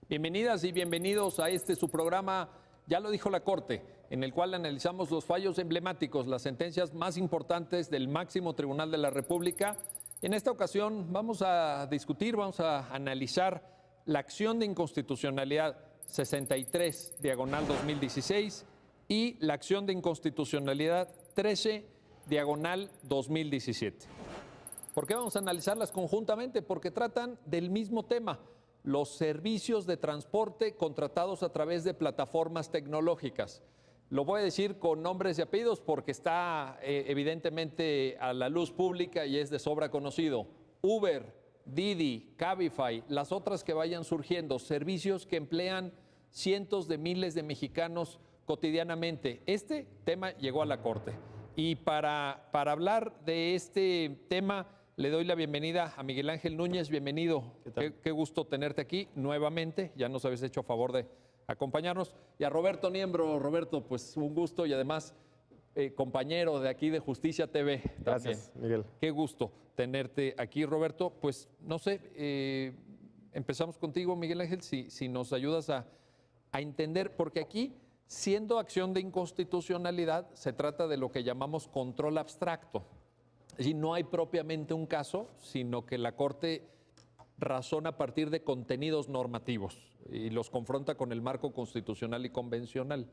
Bienvenidas y bienvenidos a su programa, ya lo dijo la Corte, en el cual analizamos los fallos emblemáticos, las sentencias más importantes del máximo tribunal de la República. En esta ocasión vamos a discutir, vamos a analizar la acción de inconstitucionalidad 63/2016 y la acción de inconstitucionalidad 13/2017. ¿Por qué vamos a analizarlas conjuntamente? Porque tratan del mismo tema, los servicios de transporte contratados a través de plataformas tecnológicas. Lo voy a decir con nombres y apellidos porque está evidentemente a la luz pública y es de sobra conocido. Uber, Didi, Cabify, las otras que vayan surgiendo, servicios que emplean cientos de miles de mexicanos cotidianamente. Este tema llegó a la Corte. Y para hablar de este tema, le doy la bienvenida a Miguel Ángel Núñez. Bienvenido. Qué gusto tenerte aquí nuevamente. Ya nos habéis hecho favor de acompañarnos. Y a Roberto Niembro. Roberto, pues un gusto y además compañero de aquí de Justicia TV. Gracias, también. Miguel. Qué gusto tenerte aquí, Roberto. Pues no sé, empezamos contigo, Miguel Ángel, si nos ayudas a entender, porque aquí, siendo acción de inconstitucionalidad, se trata de lo que llamamos control abstracto. Es decir, no hay propiamente un caso, sino que la Corte razona a partir de contenidos normativos y los confronta con el marco constitucional y convencional.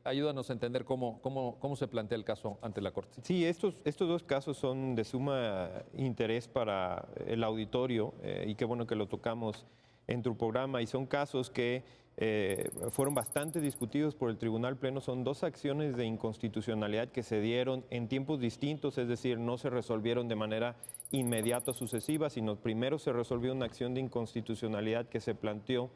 Ayúdanos a entender cómo se plantea el caso ante la Corte. Sí, estos dos casos son de suma interés para el auditorio y qué bueno que lo tocamos en tu programa, y son casos que fueron bastante discutidos por el Tribunal Pleno. Son dos acciones de inconstitucionalidad que se dieron en tiempos distintos, es decir, no se resolvieron de manera inmediata o sucesiva, sino primero se resolvió una acción de inconstitucionalidad que se planteó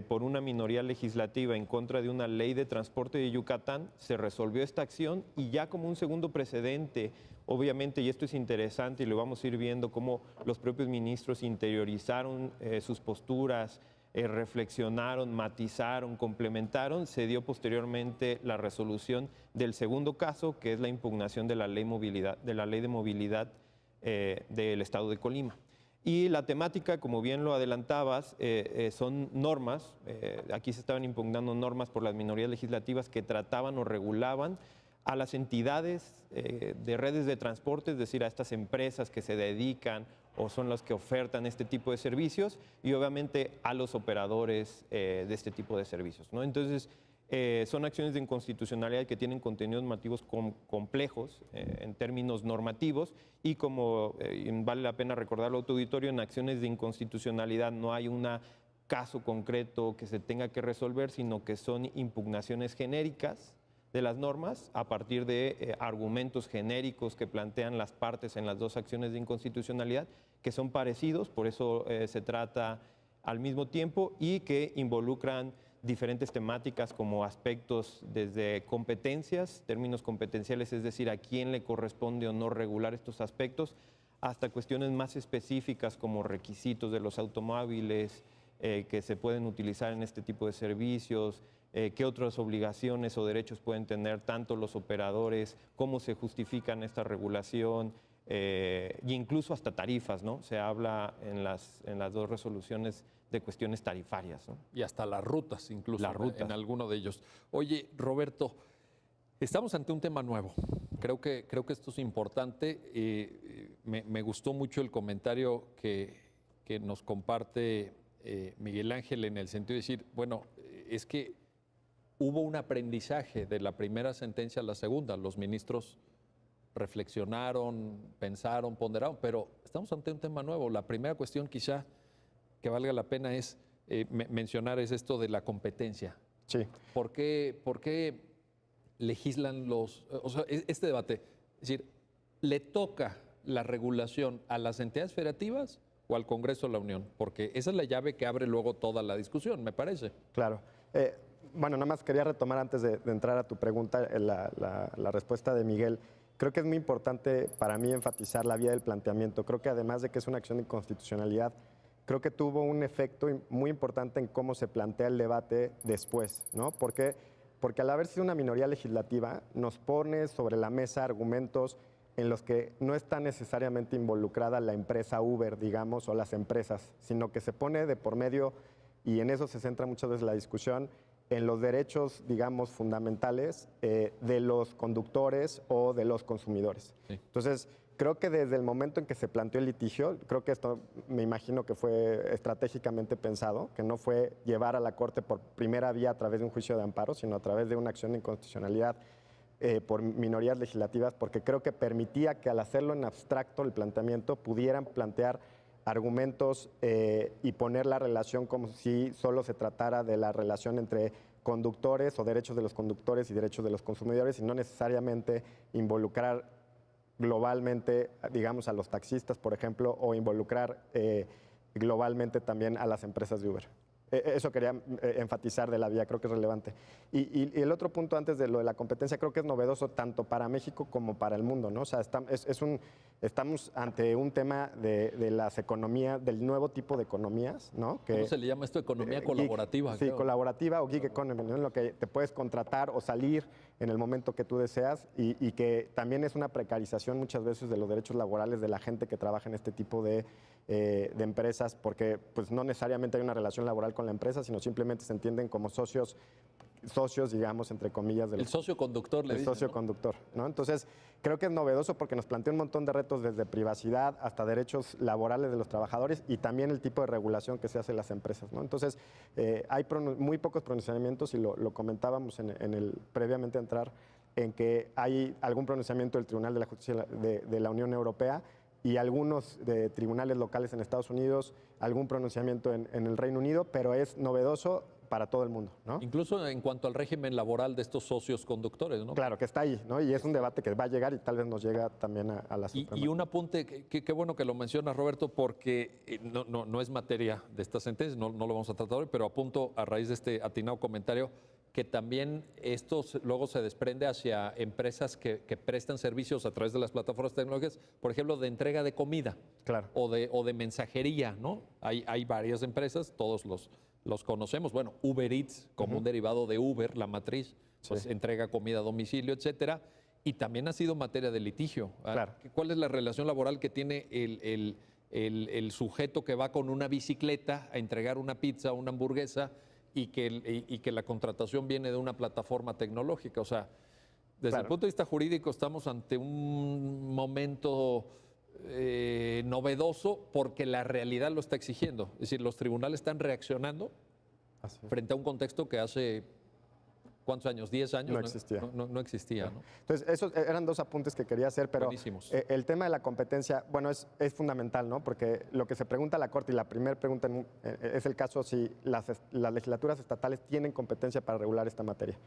por una minoría legislativa en contra de una ley de transporte de Yucatán. Se resolvió esta acción y ya como un segundo precedente, obviamente, y esto es interesante y lo vamos a ir viendo cómo los propios ministros interiorizaron sus posturas, reflexionaron, matizaron, complementaron. Se dio posteriormente la resolución del segundo caso, que es la impugnación de la ley de movilidad del Estado de Colima. Y la temática, como bien lo adelantabas, son normas. Aquí se estaban impugnando normas por las minorías legislativas que trataban o regulaban a las entidades de redes de transporte, es decir, a estas empresas que se dedican o son las que ofertan este tipo de servicios, y obviamente a los operadores de este tipo de servicios, ¿no? Entonces, son acciones de inconstitucionalidad que tienen contenidos normativos complejos en términos normativos, y como vale la pena recordarlo a tu auditorio, en acciones de inconstitucionalidad no hay un caso concreto que se tenga que resolver, sino que son impugnaciones genéricas de las normas a partir de argumentos genéricos que plantean las partes en las dos acciones de inconstitucionalidad, que son parecidos, por eso se trata al mismo tiempo, y que involucran diferentes temáticas como aspectos desde competencias, términos competenciales, es decir, a quién le corresponde o no regular estos aspectos, hasta cuestiones más específicas como requisitos de los automóviles que se pueden utilizar en este tipo de servicios, qué otras obligaciones o derechos pueden tener tanto los operadores, cómo se justifican esta regulación, e incluso hasta tarifas, ¿no? Se habla en las dos resoluciones de cuestiones tarifarias, ¿no? Y hasta las rutas, incluso en alguno de ellos. Oye, Roberto, estamos ante un tema nuevo. Creo que esto es importante. Me gustó mucho el comentario que nos comparte Miguel Ángel, en el sentido de decir, bueno, es que hubo un aprendizaje de la primera sentencia a la segunda. Los ministros reflexionaron, pensaron, ponderaron, pero estamos ante un tema nuevo. La primera cuestión quizá que valga la pena es mencionar es esto de la competencia. Sí. ¿Por qué legislan este debate? Es decir, ¿le toca la regulación a las entidades federativas o al Congreso de la Unión? Porque esa es la llave que abre luego toda la discusión, me parece. Claro. Bueno, nada más quería retomar antes de entrar a tu pregunta la respuesta de Miguel. Creo que es muy importante para mí enfatizar la vía del planteamiento. Creo que además de que es una acción de inconstitucionalidad, creo que tuvo un efecto muy importante en cómo se plantea el debate después, ¿no? ¿Por qué? Porque al haber sido una minoría legislativa, nos pone sobre la mesa argumentos en los que no está necesariamente involucrada la empresa Uber, digamos, o las empresas, sino que se pone de por medio y en eso se centra muchas veces la discusión, en los derechos, digamos, fundamentales de los conductores o de los consumidores. Sí. Entonces, creo que desde el momento en que se planteó el litigio, creo que esto me imagino que fue estratégicamente pensado, que no fue llevar a la Corte por primera vía a través de un juicio de amparo, sino a través de una acción de inconstitucionalidad por minorías legislativas, porque creo que permitía que al hacerlo en abstracto el planteamiento pudieran plantear argumentos y poner la relación como si solo se tratara de la relación entre conductores o derechos de los conductores y derechos de los consumidores y no necesariamente involucrar globalmente, digamos, a los taxistas, por ejemplo, o involucrar globalmente también a las empresas de Uber. Eso quería enfatizar de la vía, creo que es relevante. Y el otro punto antes de lo de la competencia, creo que es novedoso tanto para México como para el mundo, ¿no? O sea, estamos ante un tema de las economías, del nuevo tipo de economías, ¿no? ¿Cómo se le llama esto? Economía colaborativa. Sí, creo. colaborativa o gig economy, ¿no? En lo que te puedes contratar o salir en el momento que tú deseas y que también es una precarización muchas veces de los derechos laborales de la gente que trabaja en este tipo de empresas, porque pues no necesariamente hay una relación laboral con la empresa, sino simplemente se entienden como socios, digamos, entre comillas. El socio conductor, le el dicen, socio ¿no? conductor, ¿no? Entonces, creo que es novedoso porque nos plantea un montón de retos desde privacidad hasta derechos laborales de los trabajadores y también el tipo de regulación que se hace en las empresas, ¿no? Entonces, hay muy pocos pronunciamientos y lo comentábamos previamente a entrar, en que hay algún pronunciamiento del Tribunal de la Justicia de la Unión Europea y algunos de tribunales locales en Estados Unidos, algún pronunciamiento en el Reino Unido, pero es novedoso para todo el mundo, ¿no? Incluso en cuanto al régimen laboral de estos socios conductores, ¿no? Claro, que está ahí, ¿no? Y es un debate que va a llegar y tal vez nos llega también a la Suprema. Y un apunte, qué bueno que lo mencionas, Roberto, porque no es materia de esta sentencia, no lo vamos a tratar hoy, pero apunto a raíz de este atinado comentario que también esto luego se desprende hacia empresas que prestan servicios a través de las plataformas tecnológicas, por ejemplo, de entrega de comida, claro, o de mensajería, ¿no? Hay varias empresas, todos los conocemos. Bueno, Uber Eats, como un derivado de Uber, la matriz, pues Sí. entrega comida a domicilio, etcétera. Y también ha sido materia de litigio. Claro. ¿Cuál es la relación laboral que tiene el sujeto que va con una bicicleta a entregar una pizza o una hamburguesa y que la contratación viene de una plataforma tecnológica? O sea, desde el punto de vista jurídico estamos ante un momento novedoso porque la realidad lo está exigiendo. Es decir, los tribunales están reaccionando frente a un contexto que hace, ¿cuántos años? ¿10 años? No existía. No existía, ¿no? Entonces, esos eran dos apuntes que quería hacer, pero Buenísimos. El tema de la competencia, bueno, es fundamental, ¿no? Porque lo que se pregunta a la Corte, y la primera pregunta es el caso si las legislaturas estatales tienen competencia para regular esta materia.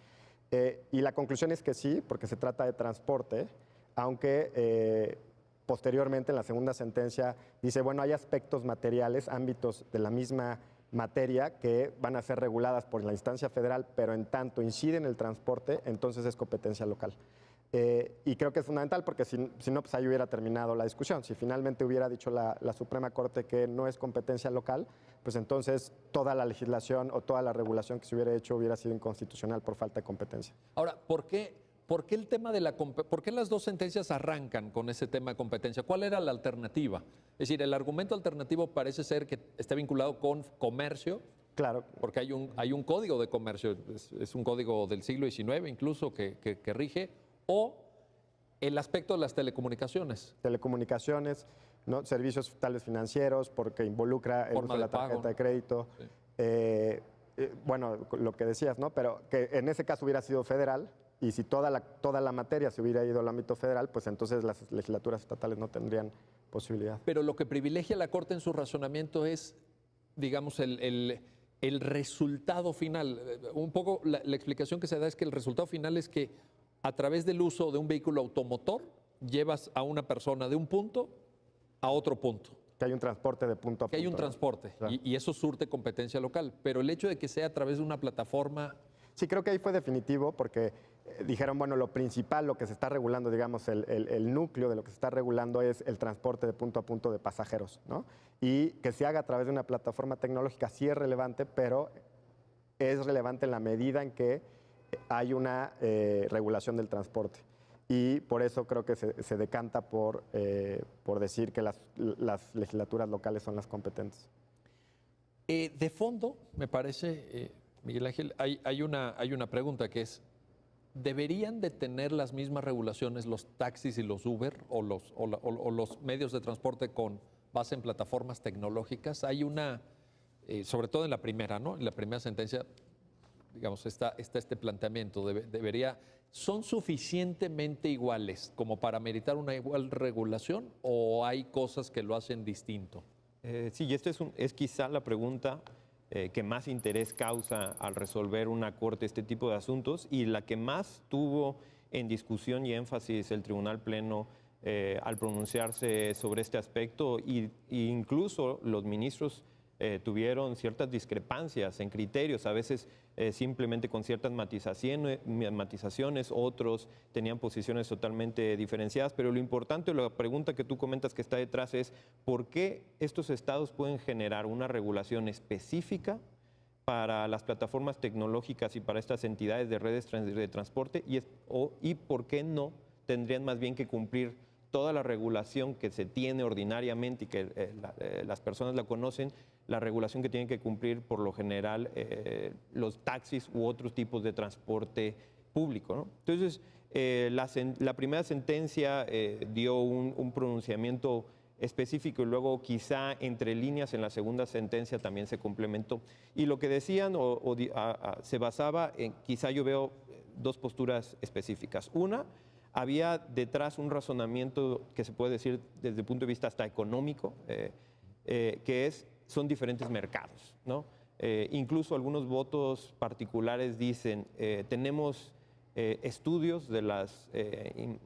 Y la conclusión es que sí, porque se trata de transporte, aunque posteriormente en la segunda sentencia dice, bueno, hay aspectos materiales, ámbitos de la misma materia que van a ser reguladas por la instancia federal, pero en tanto incide en el transporte, entonces es competencia local. Y creo que es fundamental porque si no, pues ahí hubiera terminado la discusión. Si finalmente hubiera dicho la Suprema Corte que no es competencia local, pues entonces toda la legislación o toda la regulación que se hubiera hecho hubiera sido inconstitucional por falta de competencia. Ahora, ¿por qué el tema de por qué las dos sentencias arrancan con ese tema de competencia? ¿Cuál era la alternativa? Es decir, el argumento alternativo parece ser que está vinculado con comercio. Claro. Porque hay un código de comercio, es un código del siglo XIX incluso que rige, o el aspecto de las telecomunicaciones. Telecomunicaciones, ¿no? Servicios tales financieros, porque involucra el uso de la tarjeta de crédito. Sí. Bueno, lo que decías, ¿no? Pero que en ese caso hubiera sido federal, y si toda la materia se hubiera ido al ámbito federal, pues entonces las legislaturas estatales no tendrían posibilidad. Pero lo que privilegia la Corte en su razonamiento es, digamos, el resultado final. Un poco la explicación que se da es que el resultado final es que a través del uso de un vehículo automotor llevas a una persona de un punto a otro punto. Que hay un transporte de punto a punto. Que hay un transporte, claro. y eso surte competencia local. Pero el hecho de que sea a través de una plataforma... Sí, creo que ahí fue definitivo porque dijeron, bueno, lo principal, lo que se está regulando, digamos, el núcleo de lo que se está regulando es el transporte de punto a punto de pasajeros, ¿no? Y que se haga a través de una plataforma tecnológica sí es relevante, pero es relevante en la medida en que hay una regulación del transporte. Y por eso creo que se decanta por decir que las legislaturas locales son las competentes. De fondo, me parece, Miguel Ángel, hay una pregunta que es, ¿deberían de tener las mismas regulaciones los taxis y los Uber o los medios de transporte con base en plataformas tecnológicas? Hay una, sobre todo en la primera, ¿no? En la primera sentencia, digamos, está este planteamiento. ¿Son suficientemente iguales como para meritar una igual regulación o hay cosas que lo hacen distinto? Sí, y esta es quizá la pregunta que más interés causa al resolver una corte este tipo de asuntos y la que más tuvo en discusión y énfasis el Tribunal Pleno al pronunciarse sobre este aspecto y incluso los ministros tuvieron ciertas discrepancias en criterios, a veces simplemente con ciertas matizaciones, otros tenían posiciones totalmente diferenciadas, pero lo importante, la pregunta que tú comentas que está detrás es ¿por qué estos estados pueden generar una regulación específica para las plataformas tecnológicas y para estas entidades de redes de transporte y por qué no tendrían más bien que cumplir toda la regulación que se tiene ordinariamente y que las personas la conocen, la regulación que tienen que cumplir por lo general los taxis u otros tipos de transporte público, ¿no? Entonces, la primera sentencia dio un pronunciamiento específico y luego quizá entre líneas en la segunda sentencia también se complementó. Y lo que decían se basaba en, quizá yo veo dos posturas específicas. Una, había detrás un razonamiento que se puede decir desde el punto de vista hasta económico, son diferentes mercados, ¿no? Incluso algunos votos particulares dicen, tenemos estudios de las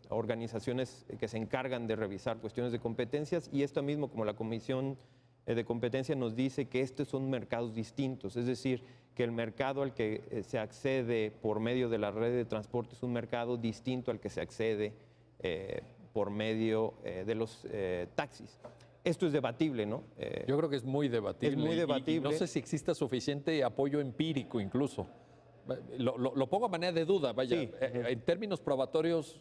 organizaciones que se encargan de revisar cuestiones de competencias y esto mismo, como la Comisión de Competencia nos dice que estos son mercados distintos, es decir, que el mercado al que se accede por medio de la red de transporte es un mercado distinto al que se accede por medio de los taxis. Esto es debatible, ¿no? Yo creo que es muy debatible. Es muy debatible. Y no sé si exista suficiente apoyo empírico incluso. Lo pongo a manera de duda, vaya. Sí. En términos probatorios.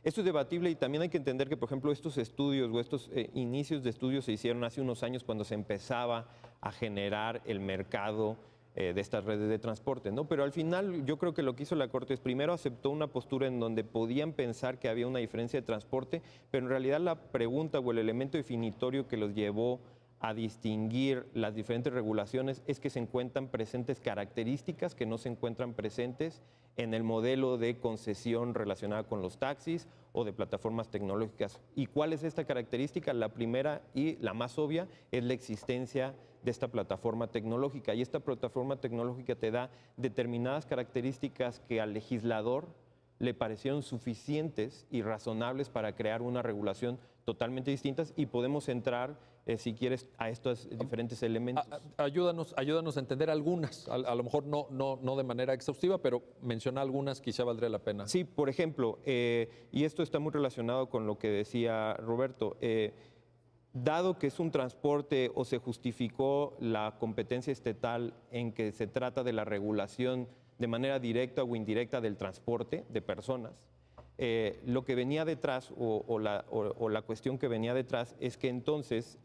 Esto es debatible y también hay que entender que, por ejemplo, estos estudios o estos inicios de estudios se hicieron hace unos años cuando se empezaba a generar el mercado de estas redes de transporte, ¿no? Pero al final yo creo que lo que hizo la Corte es primero aceptó una postura en donde podían pensar que había una diferencia de transporte, pero en realidad la pregunta o el elemento definitorio que los llevó a distinguir las diferentes regulaciones es que se encuentran presentes características que no se encuentran presentes en el modelo de concesión relacionada con los taxis o de plataformas tecnológicas. ¿Y cuál es esta característica? La primera y la más obvia es la existencia de esta plataforma tecnológica. Y esta plataforma tecnológica te da determinadas características que al legislador le parecieron suficientes y razonables para crear una regulación totalmente distintas y podemos entrar, si quieres, a estos diferentes elementos. Ayúdanos a entender algunas, a lo mejor no de manera exhaustiva, pero menciona algunas, quizá valdría la pena. Sí, por ejemplo, y esto está muy relacionado con lo que decía Roberto, dado que es un transporte o se justificó la competencia estatal en que se trata de la regulación de manera directa o indirecta del transporte de personas, lo que venía detrás o la cuestión que venía detrás es que entonces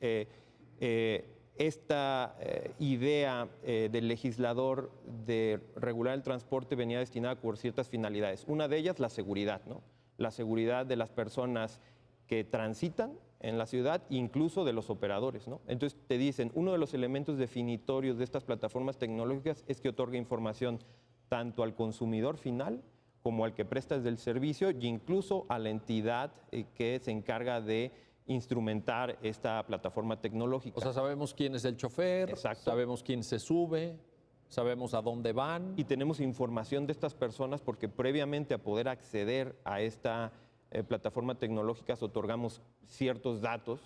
esta idea del legislador de regular el transporte venía destinada por ciertas finalidades. Una de ellas, la seguridad, ¿no? La seguridad de las personas que transitan en la ciudad, incluso de los operadores, ¿no? Entonces te dicen, uno de los elementos definitorios de estas plataformas tecnológicas es que otorga información tanto al consumidor final como al que presta el servicio e incluso a la entidad que se encarga de instrumentar esta plataforma tecnológica. O sea, sabemos quién es el chofer, Exacto. Sabemos quién se sube, sabemos a dónde van. Y tenemos información de estas personas porque previamente a poder acceder a esta plataforma tecnológica otorgamos ciertos datos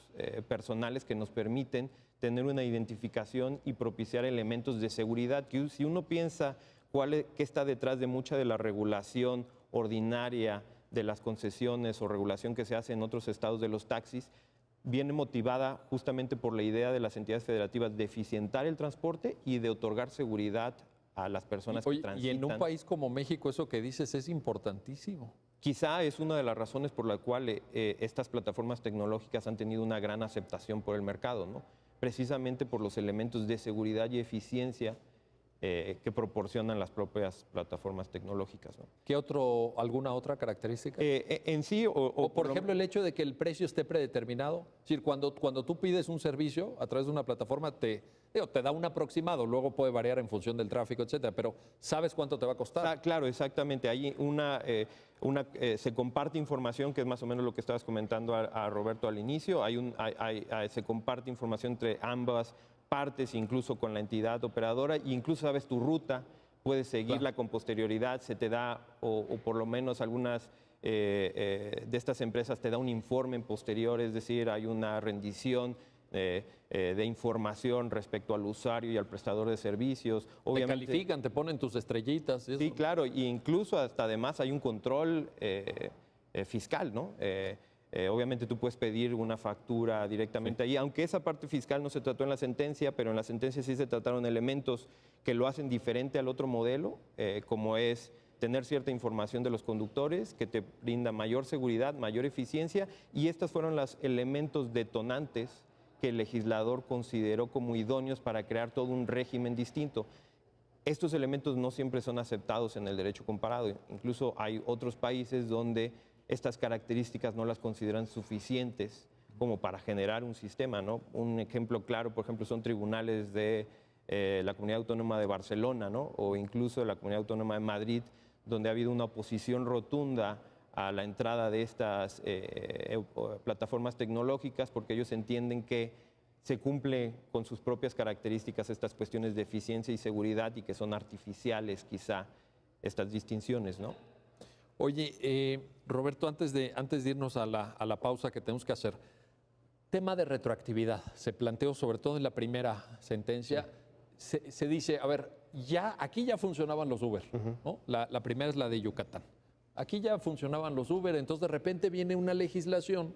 personales que nos permiten tener una identificación y propiciar elementos de seguridad que si uno piensa qué está detrás de mucha de la regulación ordinaria de las concesiones o regulación que se hace en otros estados de los taxis, viene motivada justamente por la idea de las entidades federativas de eficientar el transporte y de otorgar seguridad a las personas que transitan. Y en un país como México eso que dices es importantísimo. Quizá es una de las razones por la cual estas plataformas tecnológicas han tenido una gran aceptación por el mercado, ¿no? precisamente por los elementos de seguridad y eficiencia que proporcionan las propias plataformas tecnológicas, ¿no? ¿Qué alguna otra característica? En sí, O por ejemplo, el hecho de que el precio esté predeterminado. Es decir, cuando tú pides un servicio a través de una plataforma, te da un aproximado, luego puede variar en función del tráfico, etcétera, pero sabes cuánto te va a costar. Claro, exactamente. Hay se comparte información, que es más o menos lo que estabas comentando a Roberto al inicio. Se comparte información entre ambas partes, incluso con la entidad operadora, e incluso sabes tu ruta, puedes seguirla con posterioridad, se te da, o por lo menos algunas de estas empresas te da un informe en posterior, es decir, hay una rendición de información respecto al usuario y al prestador de servicios. Obviamente, te califican, te ponen tus estrellitas. Sí, claro, y incluso hasta además hay un control fiscal, ¿no? Obviamente tú puedes pedir una factura directamente ahí, aunque esa parte fiscal no se trató en la sentencia, pero en la sentencia sí se trataron elementos que lo hacen diferente al otro modelo, como es tener cierta información de los conductores, que te brinda mayor seguridad, mayor eficiencia, y estos fueron los elementos detonantes que el legislador consideró como idóneos para crear todo un régimen distinto. Estos elementos no siempre son aceptados en el derecho comparado, incluso hay otros países donde estas características no las consideran suficientes como para generar un sistema, ¿no? Un ejemplo claro, por ejemplo, son tribunales de la Comunidad Autónoma de Barcelona, ¿no? O incluso de la Comunidad Autónoma de Madrid, donde ha habido una oposición rotunda a la entrada de estas plataformas tecnológicas, porque ellos entienden que se cumple con sus propias características estas cuestiones de eficiencia y seguridad y que son artificiales quizá estas distinciones, ¿no? Oye, Roberto, antes de irnos a la pausa que tenemos que hacer, tema de retroactividad, se planteó sobre todo en la primera sentencia, se dice, a ver, aquí ya funcionaban los Uber, ¿no? La primera es la de Yucatán. Aquí ya funcionaban los Uber, entonces de repente viene una legislación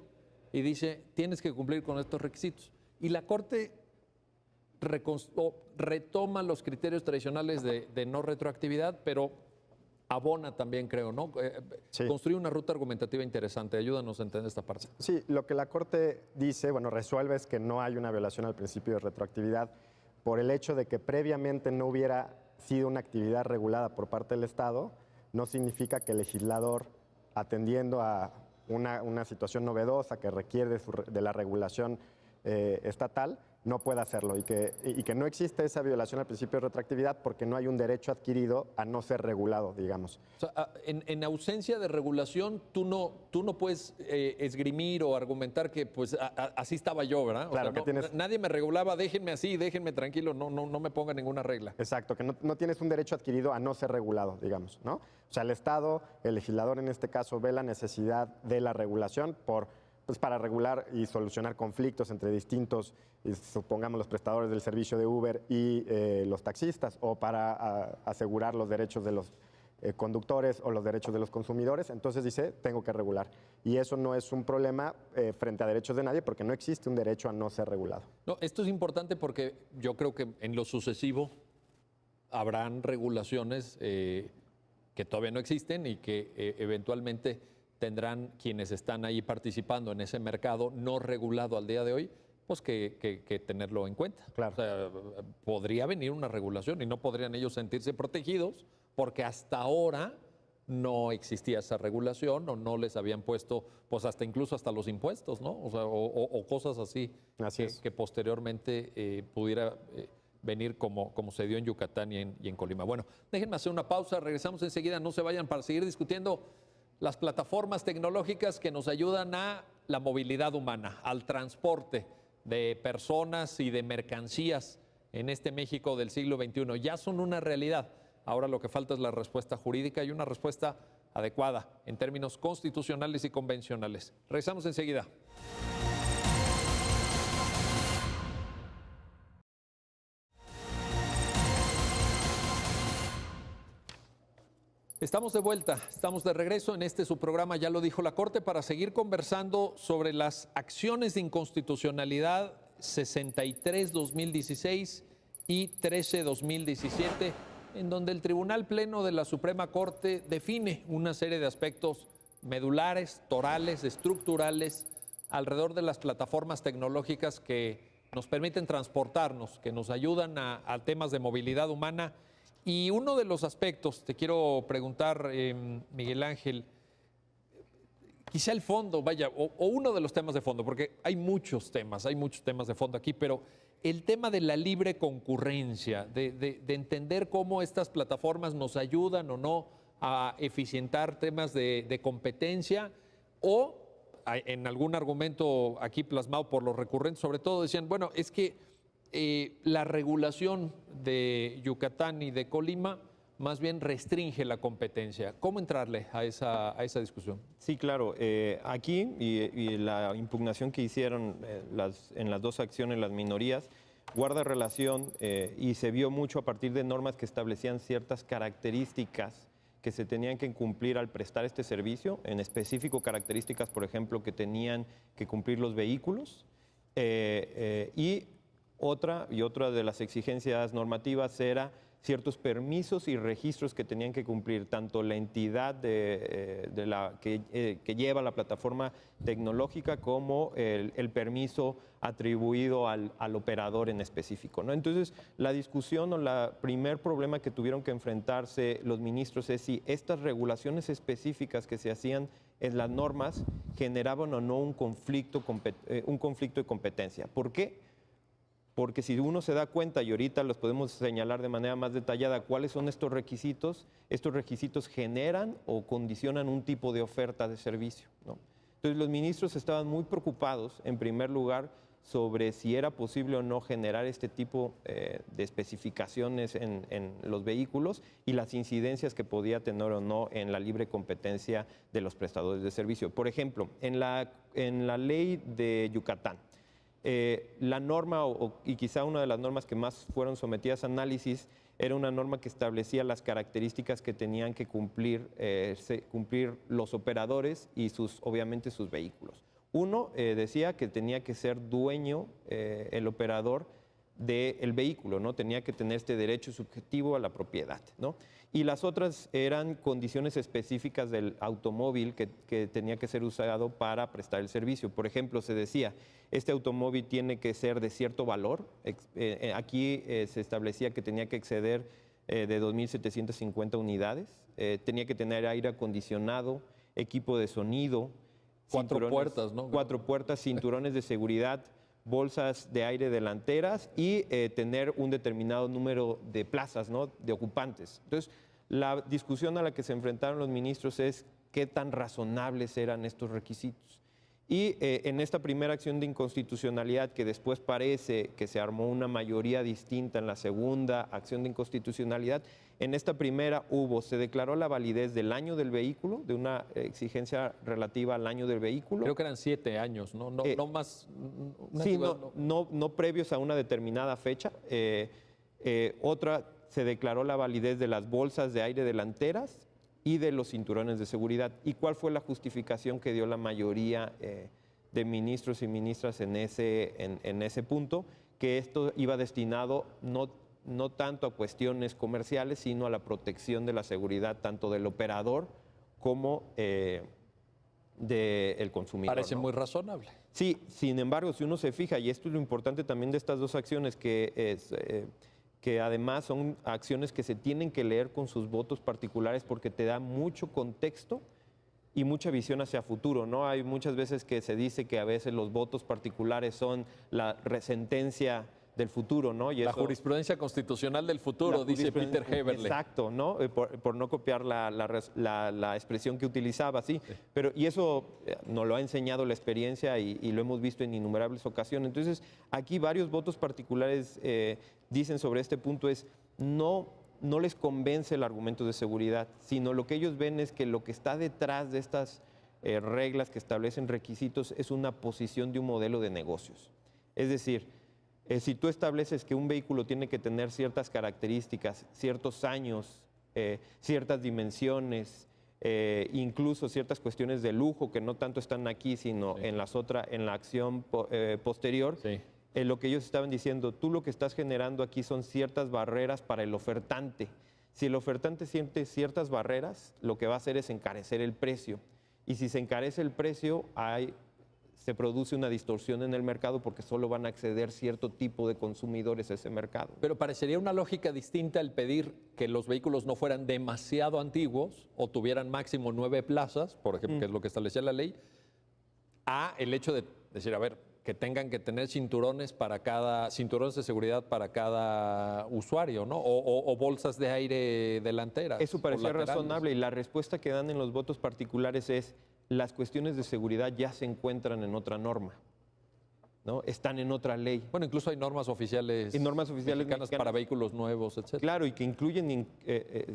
y dice, tienes que cumplir con estos requisitos. Y la Corte retoma los criterios tradicionales de no retroactividad, pero abona también, creo, ¿no? Sí. Construye una ruta argumentativa interesante. Ayúdanos a entender esta parte. Sí, lo que la Corte dice, resuelve es que no hay una violación al principio de retroactividad por el hecho de que previamente no hubiera sido una actividad regulada por parte del Estado. No significa que el legislador, atendiendo a una situación novedosa que requiere de la regulación estatal, no pueda hacerlo y que no existe esa violación al principio de retroactividad porque no hay un derecho adquirido a no ser regulado, digamos. O sea, en ausencia de regulación, tú no puedes esgrimir o argumentar que pues así estaba yo, ¿verdad? Claro, o sea, nadie me regulaba, déjenme así, déjenme tranquilo, no me ponga ninguna regla. Exacto, que no tienes un derecho adquirido a no ser regulado, digamos, ¿no? O sea, el Estado, el legislador en este caso, ve la necesidad de la regulación para regular y solucionar conflictos entre distintos, supongamos, los prestadores del servicio de Uber y los taxistas, o para asegurar los derechos de los conductores o los derechos de los consumidores. Entonces dice, tengo que regular. Y eso no es un problema frente a derechos de nadie, porque no existe un derecho a no ser regulado. No, esto es importante porque yo creo que en lo sucesivo habrán regulaciones que todavía no existen y que eventualmente tendrán quienes están ahí participando en ese mercado no regulado al día de hoy, pues que tenerlo en cuenta. Claro. O sea, podría venir una regulación y no podrían ellos sentirse protegidos porque hasta ahora no existía esa regulación o no les habían puesto, pues incluso hasta los impuestos, ¿no? O sea, o cosas así, que posteriormente pudiera venir como se dio en Yucatán y en Colima. Bueno, déjenme hacer una pausa, regresamos enseguida, no se vayan para seguir discutiendo las plataformas tecnológicas que nos ayudan a la movilidad humana, al transporte de personas y de mercancías en este México del siglo XXI. Ya son una realidad. Ahora lo que falta es la respuesta jurídica y una respuesta adecuada en términos constitucionales y convencionales. Regresamos enseguida. Estamos de vuelta, estamos de regreso en su programa, ya lo dijo la Corte, para seguir conversando sobre las acciones de inconstitucionalidad 63-2016 y 13-2017, en donde el Tribunal Pleno de la Suprema Corte define una serie de aspectos medulares, torales, estructurales, alrededor de las plataformas tecnológicas que nos permiten transportarnos, que nos ayudan a temas de movilidad humana. Y uno de los aspectos, te quiero preguntar, Miguel Ángel, quizá el fondo, vaya, o uno de los temas de fondo, porque hay muchos temas de fondo aquí, pero el tema de la libre concurrencia, de entender cómo estas plataformas nos ayudan o no a eficientar temas de competencia, o en algún argumento aquí plasmado por los recurrentes, sobre todo decían, bueno, es que la regulación de Yucatán y de Colima más bien restringe la competencia. ¿Cómo entrarle a esa discusión? Sí, claro. Aquí, y la impugnación que hicieron en las dos acciones las minorías, guarda relación y se vio mucho a partir de normas que establecían ciertas características que se tenían que cumplir al prestar este servicio, en específico características, por ejemplo, que tenían que cumplir los vehículos, y otra de las exigencias normativas era ciertos permisos y registros que tenían que cumplir tanto la entidad que lleva la plataforma tecnológica como el permiso atribuido al operador en específico, ¿no? Entonces, la discusión o el primer problema que tuvieron que enfrentarse los ministros es si estas regulaciones específicas que se hacían en las normas generaban o no un conflicto de competencia. ¿Por qué? Porque si uno se da cuenta, y ahorita los podemos señalar de manera más detallada, cuáles son estos requisitos generan o condicionan un tipo de oferta de servicio, ¿no? Entonces los ministros estaban muy preocupados, en primer lugar, sobre si era posible o no generar este tipo de especificaciones en los vehículos y las incidencias que podía tener o no en la libre competencia de los prestadores de servicio. Por ejemplo, en la ley de Yucatán, la norma, y quizá una de las normas que más fueron sometidas a análisis, era una norma que establecía las características que tenían que cumplir los operadores y obviamente sus vehículos. Uno decía que tenía que ser dueño el operador del vehículo, ¿no? Tenía que tener este derecho subjetivo a la propiedad, ¿no? Y las otras eran condiciones específicas del automóvil que tenía que ser usado para prestar el servicio. Por ejemplo, se decía, este automóvil tiene que ser de cierto valor. Aquí se establecía que tenía que exceder de 2.750 unidades, tenía que tener aire acondicionado, equipo de sonido, 4 puertas, ¿no? 4 puertas, cinturones de seguridad, bolsas de aire delanteras y tener un determinado número de plazas, ¿no? De ocupantes. Entonces, la discusión a la que se enfrentaron los ministros es qué tan razonables eran estos requisitos. Y en esta primera acción de inconstitucionalidad, que después parece que se armó una mayoría distinta en la segunda acción de inconstitucionalidad, en esta primera se declaró la validez del año del vehículo, de una exigencia relativa al año del vehículo. Creo que eran 7 años, ¿no? No más. Sí, no previos a una determinada fecha. Otra, se declaró la validez de las bolsas de aire delanteras y de los cinturones de seguridad. ¿Y cuál fue la justificación que dio la mayoría de ministros y ministras en ese punto? Que esto iba destinado no tanto a cuestiones comerciales, sino a la protección de la seguridad tanto del operador como del consumidor. Parece, ¿no?, muy razonable. Sí, sin embargo, si uno se fija, y esto es lo importante también de estas dos acciones, que además son acciones que se tienen que leer con sus votos particulares porque te da mucho contexto y mucha visión hacia futuro, ¿no? Hay muchas veces que se dice que a veces los votos particulares son la sentencia del futuro, ¿no? Y la jurisprudencia constitucional del futuro, dice Peter Heberle. Exacto, ¿no? Por no copiar la expresión que utilizaba, ¿sí? Pero, y eso nos lo ha enseñado la experiencia y lo hemos visto en innumerables ocasiones. Entonces, aquí varios votos particulares dicen sobre este punto no les convence el argumento de seguridad, sino lo que ellos ven es que lo que está detrás de estas reglas que establecen requisitos es una posición de un modelo de negocios. Es decir, si tú estableces que un vehículo tiene que tener ciertas características, ciertos años, ciertas dimensiones, incluso ciertas cuestiones de lujo que no tanto están aquí, sino sí, en la acción posterior, sí, lo que ellos estaban diciendo, tú lo que estás generando aquí son ciertas barreras para el ofertante. Si el ofertante siente ciertas barreras, lo que va a hacer es encarecer el precio. Y si se encarece el precio, se produce una distorsión en el mercado porque solo van a acceder cierto tipo de consumidores a ese mercado. Pero parecería una lógica distinta el pedir que los vehículos no fueran demasiado antiguos o tuvieran máximo 9 plazas, por ejemplo, que es lo que establecía la ley, a el hecho de decir, a ver, que tengan que tener cinturones de seguridad para cada usuario, ¿no? O bolsas de aire delanteras. Eso parecía o laterales. razonable y la respuesta que dan en los votos particulares es: las cuestiones de seguridad ya se encuentran en otra norma, ¿no? Están en otra ley. Bueno, incluso hay normas oficiales, mexicanas para vehículos nuevos, etc. Claro, y que incluyen,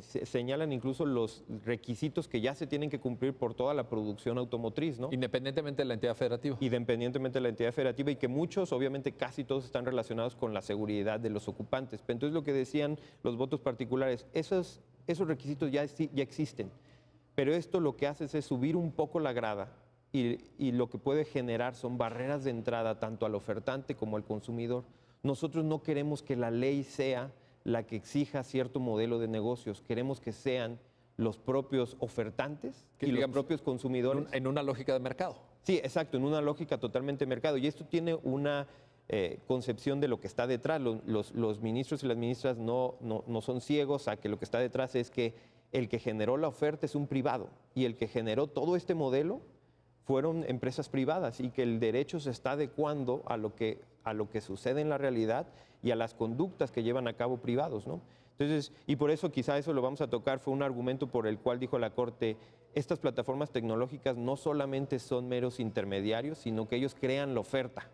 señalan incluso los requisitos que ya se tienen que cumplir por toda la producción automotriz, ¿no? Independientemente de la entidad federativa. Independientemente de la entidad federativa, y que muchos, obviamente casi todos, están relacionados con la seguridad de los ocupantes. Pero entonces lo que decían los votos particulares, esos requisitos ya existen, pero esto lo que hace es subir un poco la grada y lo que puede generar son barreras de entrada tanto al ofertante como al consumidor. Nosotros no queremos que la ley sea la que exija cierto modelo de negocios, queremos que sean los propios ofertantes y los propios consumidores. En una lógica de mercado. Sí, exacto, en una lógica totalmente de mercado. Y esto tiene una concepción de lo que está detrás. Los ministros y las ministras no son ciegos a que lo que está detrás es que el que generó la oferta es un privado y el que generó todo este modelo fueron empresas privadas, y que el derecho se está adecuando a lo que sucede en la realidad y a las conductas que llevan a cabo privados, ¿no? Entonces, y por eso quizá eso lo vamos a tocar, fue un argumento por el cual dijo la Corte: estas plataformas tecnológicas no solamente son meros intermediarios, sino que ellos crean la oferta,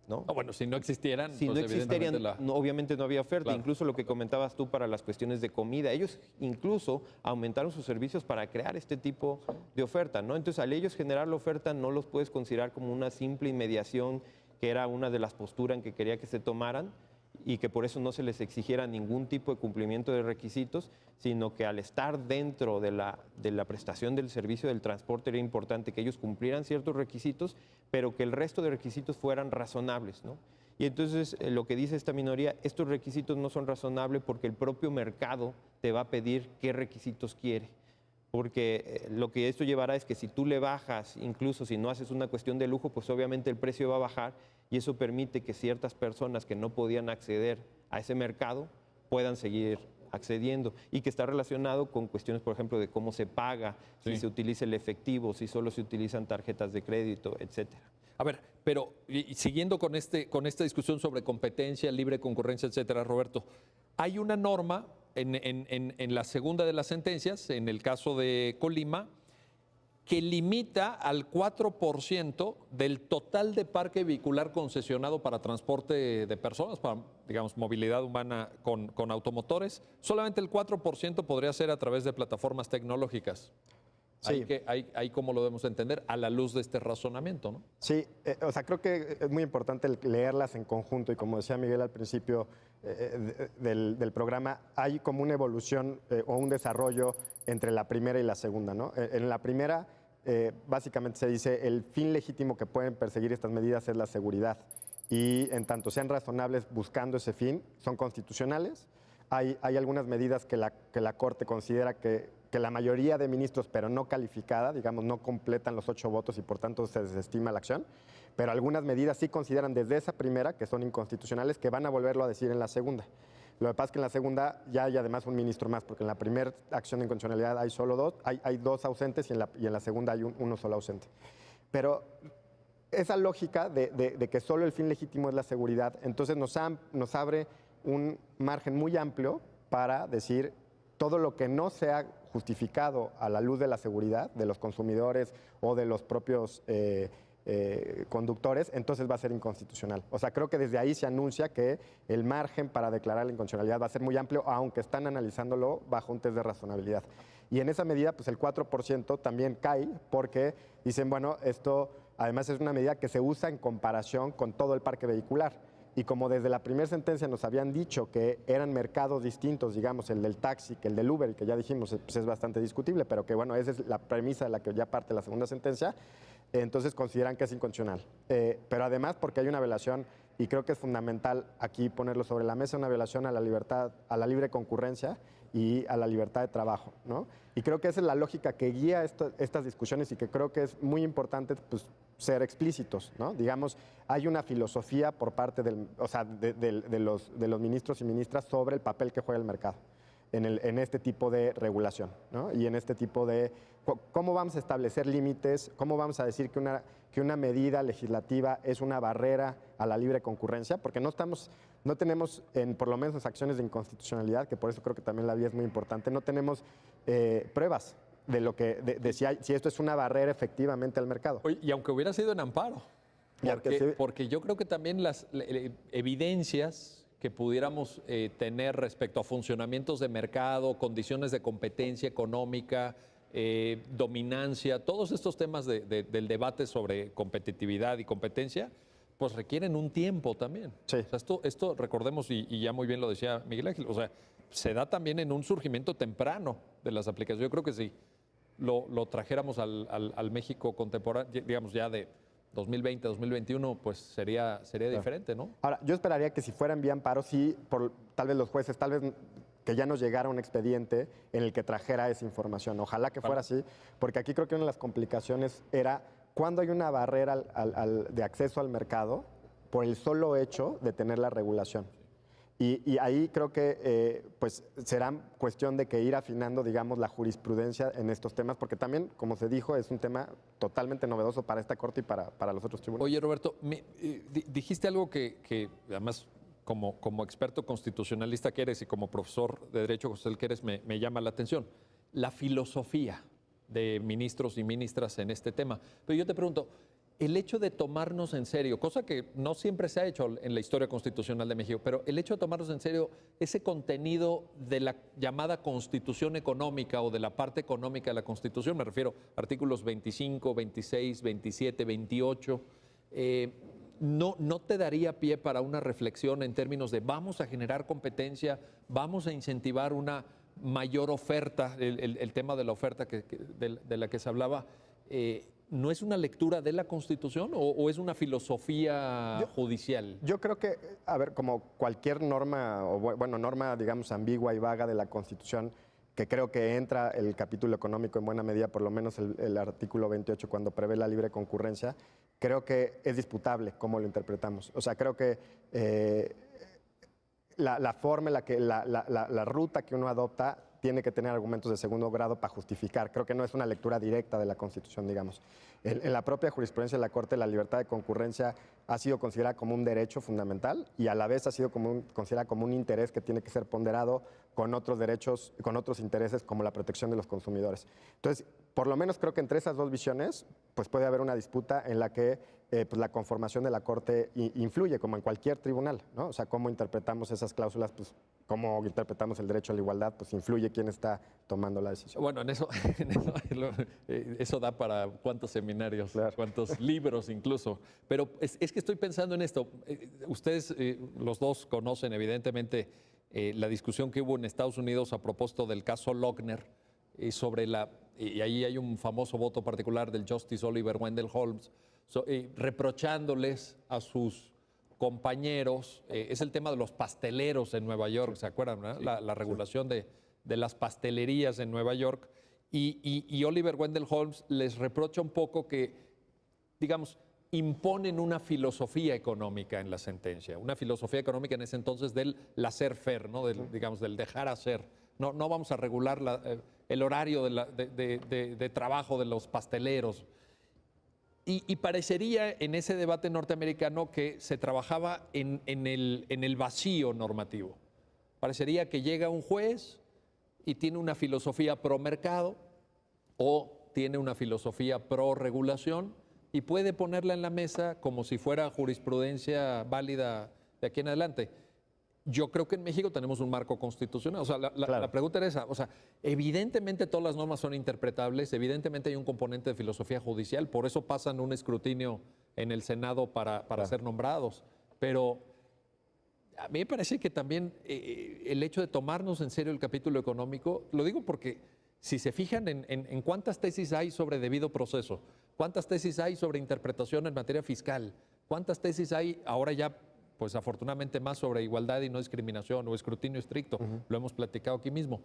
¿no? Bueno, si no existieran, Si pues no existieran, evidentemente obviamente no había oferta. Claro. Incluso lo que comentabas tú para las cuestiones de comida, ellos incluso aumentaron sus servicios para crear este tipo de oferta, ¿no? Entonces, al ellos generar la oferta, no los puedes considerar como una simple inmediación, que era una de las posturas que quería que se tomaran, y que por eso no se les exigiera ningún tipo de cumplimiento de requisitos, sino que al estar dentro de la prestación del servicio del transporte era importante que ellos cumplieran ciertos requisitos, pero que el resto de requisitos fueran razonables, ¿no? Y entonces lo que dice esta minoría, estos requisitos no son razonables porque el propio mercado te va a pedir qué requisitos quiere. Porque lo que esto llevará es que si tú le bajas, incluso si no haces una cuestión de lujo, pues obviamente el precio va a bajar, y eso permite que ciertas personas que no podían acceder a ese mercado puedan seguir accediendo, y que está relacionado con cuestiones, por ejemplo, de cómo se paga, Sí. si se utiliza el efectivo, si solo se utilizan tarjetas de crédito, etcétera. A ver, pero y siguiendo con esta discusión sobre competencia, libre concurrencia, etcétera, Roberto, hay una norma en la segunda de las sentencias, en el caso de Colima, que limita al 4% del total de parque vehicular concesionado para transporte de personas, para, digamos, movilidad humana con automotores. Solamente el 4% podría ser a través de plataformas tecnológicas. Sí. Hay cómo lo debemos entender a la luz de este razonamiento, ¿no? Sí, o sea, creo que es muy importante leerlas en conjunto, y como decía Miguel al principio del programa, hay como una evolución o un desarrollo entre la primera y la segunda, ¿no? En la primera, básicamente se dice, el fin legítimo que pueden perseguir estas medidas es la seguridad, y en tanto sean razonables buscando ese fin, son constitucionales. Hay algunas medidas que la Corte considera que la mayoría de ministros, pero no calificada, digamos, no completan los 8 votos y por tanto se desestima la acción, pero algunas medidas sí consideran desde esa primera que son inconstitucionales, que van a volverlo a decir en la segunda. Lo que pasa es que en la segunda ya hay además un ministro más, porque en la primera acción de inconstitucionalidad hay solo 2, hay 2 ausentes, y en la segunda hay uno solo ausente. Pero esa lógica de que solo el fin legítimo es la seguridad, entonces nos abre un margen muy amplio para decir todo lo que no sea justificado a la luz de la seguridad de los consumidores o de los propios conductores, entonces va a ser inconstitucional. O sea, creo que desde ahí se anuncia que el margen para declarar la inconstitucionalidad va a ser muy amplio, aunque están analizándolo bajo un test de razonabilidad. Y en esa medida, pues el 4% también cae, porque dicen, bueno, esto además es una medida que se usa en comparación con todo el parque vehicular. Y como desde la primera sentencia nos habían dicho que eran mercados distintos, digamos, el del taxi que el del Uber, y que ya dijimos pues es bastante discutible, pero que bueno, esa es la premisa de la que ya parte la segunda sentencia, entonces consideran que es inconstitucional. Pero además porque hay una violación, y creo que es fundamental aquí ponerlo sobre la mesa, una violación a la libertad, a la libre concurrencia y a la libertad de trabajo, ¿no? Y creo que esa es la lógica que guía estas discusiones y que creo que es muy importante, pues, ser explícitos, ¿no? Digamos, hay una filosofía por parte de los ministros y ministras sobre el papel que juega el mercado en este tipo de regulación, ¿no? Y en este tipo de cómo vamos a establecer límites, cómo vamos a decir que una medida legislativa es una barrera a la libre concurrencia, porque no tenemos, por lo menos en acciones de inconstitucionalidad, que por eso creo que también la vía es muy importante, no tenemos pruebas de si esto es una barrera efectivamente al mercado. Oye, y aunque hubiera sido en amparo, porque yo creo que también las evidencias que pudiéramos tener respecto a funcionamientos de mercado, condiciones de competencia económica, dominancia, todos estos temas del debate sobre competitividad y competencia, pues requieren un tiempo también. Sí. O sea, esto recordemos, y ya muy bien lo decía Miguel Ángel, o sea, se da también en un surgimiento temprano de las aplicaciones. Yo creo que si lo trajéramos al México contemporáneo, digamos ya de 2020, 2021, pues sería diferente, ¿no? Ahora, yo esperaría que si fuera en vía amparo, sí, tal vez los jueces, tal vez que ya nos llegara un expediente en el que trajera esa información. Ojalá que fuera así, porque aquí creo que una de las complicaciones era cuando hay una barrera de acceso al mercado por el solo hecho de tener la regulación. Y ahí creo que pues será cuestión de que ir afinando, digamos, la jurisprudencia en estos temas, porque también, como se dijo, es un tema totalmente novedoso para esta Corte y para los otros tribunales. Oye, Roberto, dijiste algo que además, como experto constitucionalista que eres y como profesor de Derecho Constitucional que eres, me llama la atención. La filosofía de ministros y ministras en este tema. Pero yo te pregunto, el hecho de tomarnos en serio, cosa que no siempre se ha hecho en la historia constitucional de México, pero el hecho de tomarnos en serio ese contenido de la llamada Constitución económica o de la parte económica de la Constitución, me refiero a artículos 25, 26, 27, 28, ¿no te daría pie para una reflexión en términos de vamos a generar competencia, vamos a incentivar una mayor oferta, el tema de la oferta de la que se hablaba? ¿No es una lectura de la Constitución o es una filosofía judicial? Yo creo que, a ver, como cualquier norma, norma, digamos, ambigua y vaga de la Constitución, que creo que entra el capítulo económico en buena medida, por lo menos el artículo 28, cuando prevé la libre concurrencia, creo que es disputable cómo lo interpretamos. O sea, creo que la forma en la que la ruta que uno adopta tiene que tener argumentos de segundo grado para justificar. Creo que no es una lectura directa de la Constitución, digamos. En la propia jurisprudencia de la Corte, la libertad de concurrencia ha sido considerada como un derecho fundamental y a la vez ha sido considerada como un interés que tiene que ser ponderado con otros derechos, con otros intereses como la protección de los consumidores. Entonces, por lo menos creo que entre esas dos visiones, pues puede haber una disputa en la que pues la conformación de la Corte influye, como en cualquier tribunal, ¿no? O sea, cómo interpretamos esas cláusulas, pues cómo interpretamos el derecho a la igualdad, pues influye quién está tomando la decisión. Bueno, eso da para cuántos seminarios, claro, cuántos libros incluso. Pero es que estoy pensando en esto. Ustedes, los dos, conocen evidentemente la discusión que hubo en Estados Unidos a propósito del caso Lochner sobre y ahí hay un famoso voto particular del Justice Oliver Wendell Holmes, reprochándoles a sus compañeros, es el tema de los pasteleros en Nueva York, ¿se acuerdan? ¿No? Sí, la regulación de las pastelerías en Nueva York, y Oliver Wendell Holmes les reprocha un poco que, digamos, imponen una filosofía económica en la sentencia, una filosofía económica en ese entonces del laissez-faire, ¿no? Digamos, del dejar hacer. No vamos a regular el horario de trabajo de los pasteleros. Y parecería en ese debate norteamericano que se trabajaba en el vacío normativo. Parecería que llega un juez y tiene una filosofía pro mercado o tiene una filosofía pro regulación y puede ponerla en la mesa como si fuera jurisprudencia válida de aquí en adelante. Yo creo que en México tenemos un marco constitucional. O sea, la pregunta era esa. O sea, evidentemente todas las normas son interpretables, evidentemente hay un componente de filosofía judicial, por eso pasan un escrutinio en el Senado para ser nombrados. Pero a mí me parece que también el hecho de tomarnos en serio el capítulo económico, lo digo porque Si se fijan en cuántas tesis hay sobre debido proceso, cuántas tesis hay sobre interpretación en materia fiscal, cuántas tesis hay ahora ya, pues afortunadamente más sobre igualdad y no discriminación o escrutinio estricto, lo hemos platicado aquí mismo.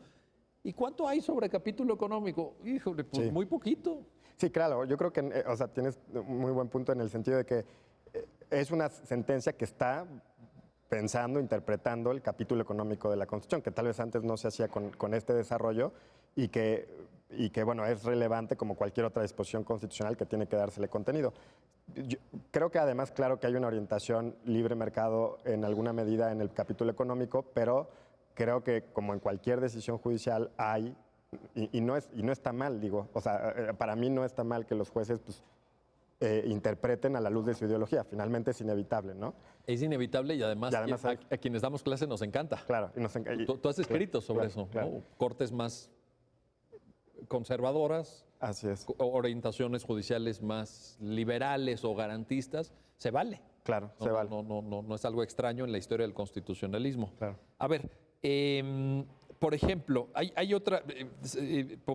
¿Y cuánto hay sobre capítulo económico? Híjole, pues Sí. muy poquito. Sí, claro, yo creo que, o sea, tienes un muy buen punto en el sentido de que es una sentencia que está pensando, interpretando el capítulo económico de la Constitución, que tal vez antes no se hacía con este desarrollo y que, bueno, es relevante como cualquier otra disposición constitucional que tiene que dársele contenido. Yo creo que además, claro que hay una orientación libre mercado en alguna medida en el capítulo económico, pero creo que como en cualquier decisión judicial hay, y no está mal, digo, o sea, para mí no está mal que los jueces pues, interpreten a la luz de su ideología, finalmente es inevitable, ¿no? Es inevitable y además, hay- a quienes damos clase nos encanta. Claro, y Tú has escrito sobre claro, eso, claro. ¿no? Cortes más conservadoras, Así es, orientaciones judiciales más liberales o garantistas, se vale. claro, No, se vale. no es algo extraño en la historia del constitucionalismo. Claro. A ver, por ejemplo, hay otra,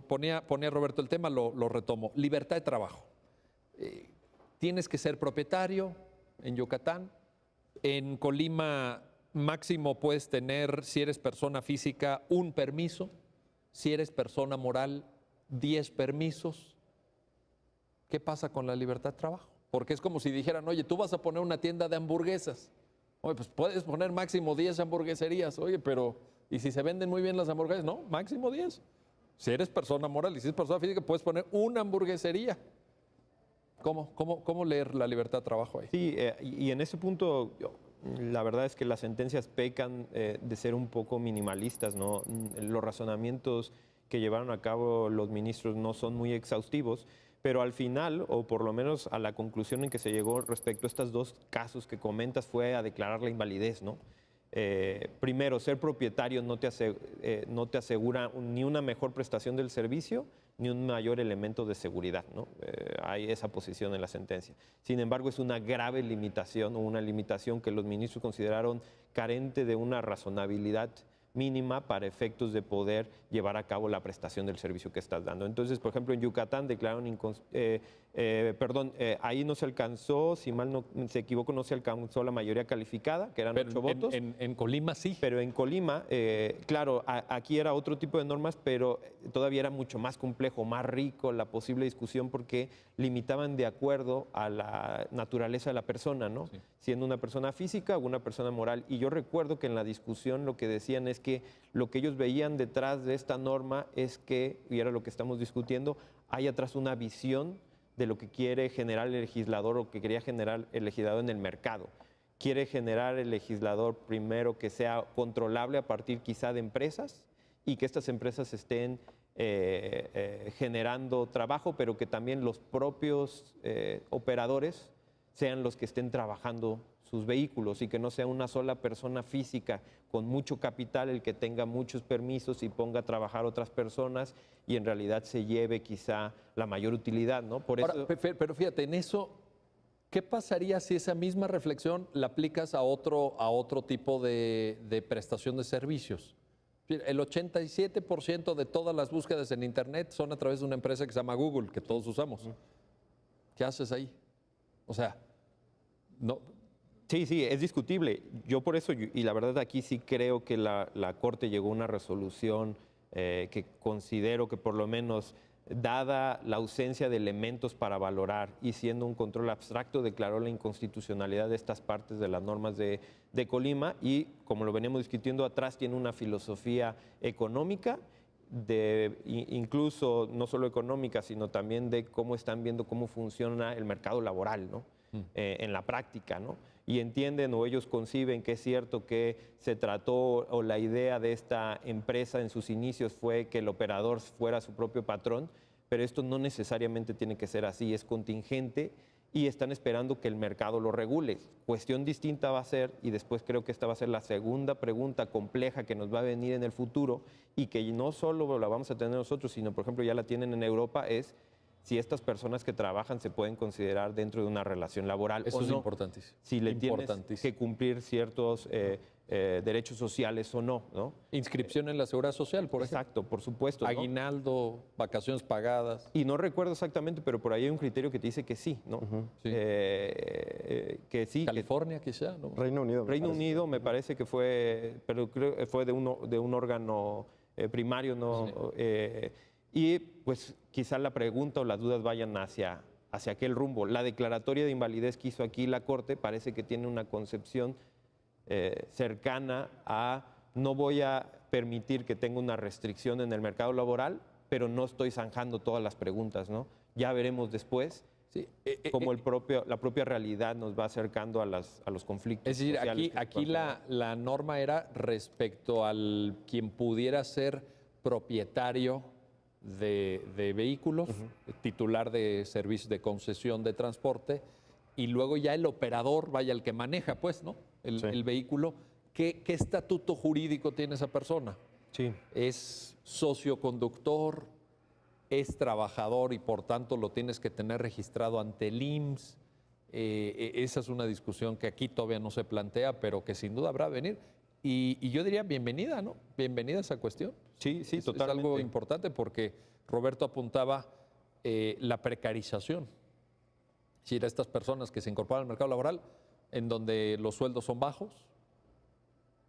ponía Roberto el tema, lo retomo, libertad de trabajo. Tienes que ser propietario en Yucatán, en Colima máximo puedes tener, si eres persona física, un permiso, si eres persona moral, 10 permisos. ¿Qué pasa con la libertad de trabajo? Porque es como si dijeran, oye, tú vas a poner una tienda de hamburguesas. Oye, pues puedes poner máximo 10 hamburgueserías. Oye, pero ¿y si se venden muy bien las hamburguesas? No, máximo 10. Si eres persona moral y si eres persona física, puedes poner una hamburguesería. ¿Cómo leer la libertad de trabajo ahí? Sí, y en ese punto, la verdad es que las sentencias pecan de ser un poco minimalistas, ¿no? Los razonamientos que llevaron a cabo los ministros no son muy exhaustivos, pero al final, o por lo menos a la conclusión en que se llegó respecto a estos dos casos que comentas, fue a declarar la invalidez, ¿no? Primero, ser propietario no te asegura ni una mejor prestación del servicio, ni un mayor elemento de seguridad, ¿no? Hay esa posición en la sentencia. Sin embargo, es una grave limitación o una limitación que los ministros consideraron carente de una razonabilidad mínima para efectos de poder llevar a cabo la prestación del servicio que estás dando. Entonces, por ejemplo, en Yucatán declararon ahí no se alcanzó, si mal no se equivoco, no se alcanzó la mayoría calificada, que eran 8 votos. En Colima sí. Pero en Colima, claro, aquí era otro tipo de normas, pero todavía era mucho más complejo, más rico la posible discusión porque limitaban de acuerdo a la naturaleza de la persona, ¿no? Sí. Siendo una persona física o una persona moral. Y yo recuerdo que en la discusión lo que decían es que lo que ellos veían detrás de esta norma es que, y era lo que estamos discutiendo, hay atrás una visión de lo que quiere generar el legislador o que quería generar el legislador en el mercado. Quiere generar el legislador primero que sea controlable a partir quizá de empresas y que estas empresas estén generando trabajo, pero que también los propios operadores sean los que estén trabajando sus vehículos y que no sea una sola persona física con mucho capital el que tenga muchos permisos y ponga a trabajar otras personas y en realidad se lleve quizá la mayor utilidad, ¿no? Por Ahora, eso... pero fíjate, en eso, ¿qué pasaría si esa misma reflexión la aplicas a otro tipo de prestación de servicios? El 87% de todas las búsquedas en Internet son a través de una empresa que se llama Google, que todos usamos. ¿Qué haces ahí? O sea, no, Sí, es discutible. Yo por eso, y la verdad aquí sí creo que la Corte llegó a una resolución que considero que por lo menos, dada la ausencia de elementos para valorar y siendo un control abstracto, declaró la inconstitucionalidad de estas partes de las normas de Colima y, como lo veníamos discutiendo atrás, tiene una filosofía económica, incluso no solo económica, sino también de cómo están viendo cómo funciona el mercado laboral, ¿no? En la práctica, ¿no? Y entienden o ellos conciben que es cierto que se trató o la idea de esta empresa en sus inicios fue que el operador fuera su propio patrón, pero esto no necesariamente tiene que ser así, es contingente y están esperando que el mercado lo regule. Cuestión distinta va a ser, y después creo que esta va a ser la segunda pregunta compleja que nos va a venir en el futuro y que no solo la vamos a tener nosotros, sino por ejemplo ya la tienen en Europa, es si estas personas que trabajan se pueden considerar dentro de una relación laboral eso o es no. importantísimo. Si le tienes Importantísimo. que cumplir ciertos derechos sociales o no, ¿no? Inscripción en la Seguridad Social, por ejemplo. Exacto, por supuesto, ¿no? Aguinaldo, vacaciones pagadas. Y no recuerdo exactamente, pero por ahí hay un criterio que te dice que sí, ¿no? Sí. Que sí. California, quizá, ¿no? Reino Unido. Reino Unido me parece que fue, pero creo que fue de un órgano primario, ¿no? Sí. Y pues quizá la pregunta o las dudas vayan hacia aquel rumbo. La declaratoria de invalidez que hizo aquí la Corte parece que tiene una concepción cercana a no voy a permitir que tenga una restricción en el mercado laboral, pero no estoy zanjando todas las preguntas, ¿no? Ya veremos después Sí. cómo la propia realidad nos va acercando a los conflictos. Es decir, sociales aquí la norma era respecto al quien pudiera ser propietario de vehículos, titular de servicios de concesión de transporte, y luego ya el operador, vaya, el que maneja, pues, ¿no? El vehículo. ¿Qué estatuto jurídico tiene esa persona? Sí. ¿Es socioconductor? ¿Es trabajador y por tanto lo tienes que tener registrado ante el IMSS? Esa es una discusión que aquí todavía no se plantea, pero que sin duda habrá de venir. Y yo diría bienvenida, ¿no? Bienvenida a esa cuestión. Sí, sí, totalmente. Es algo importante porque Roberto apuntaba la precarización. Es decir, estas personas que se incorporan al mercado laboral en donde los sueldos son bajos.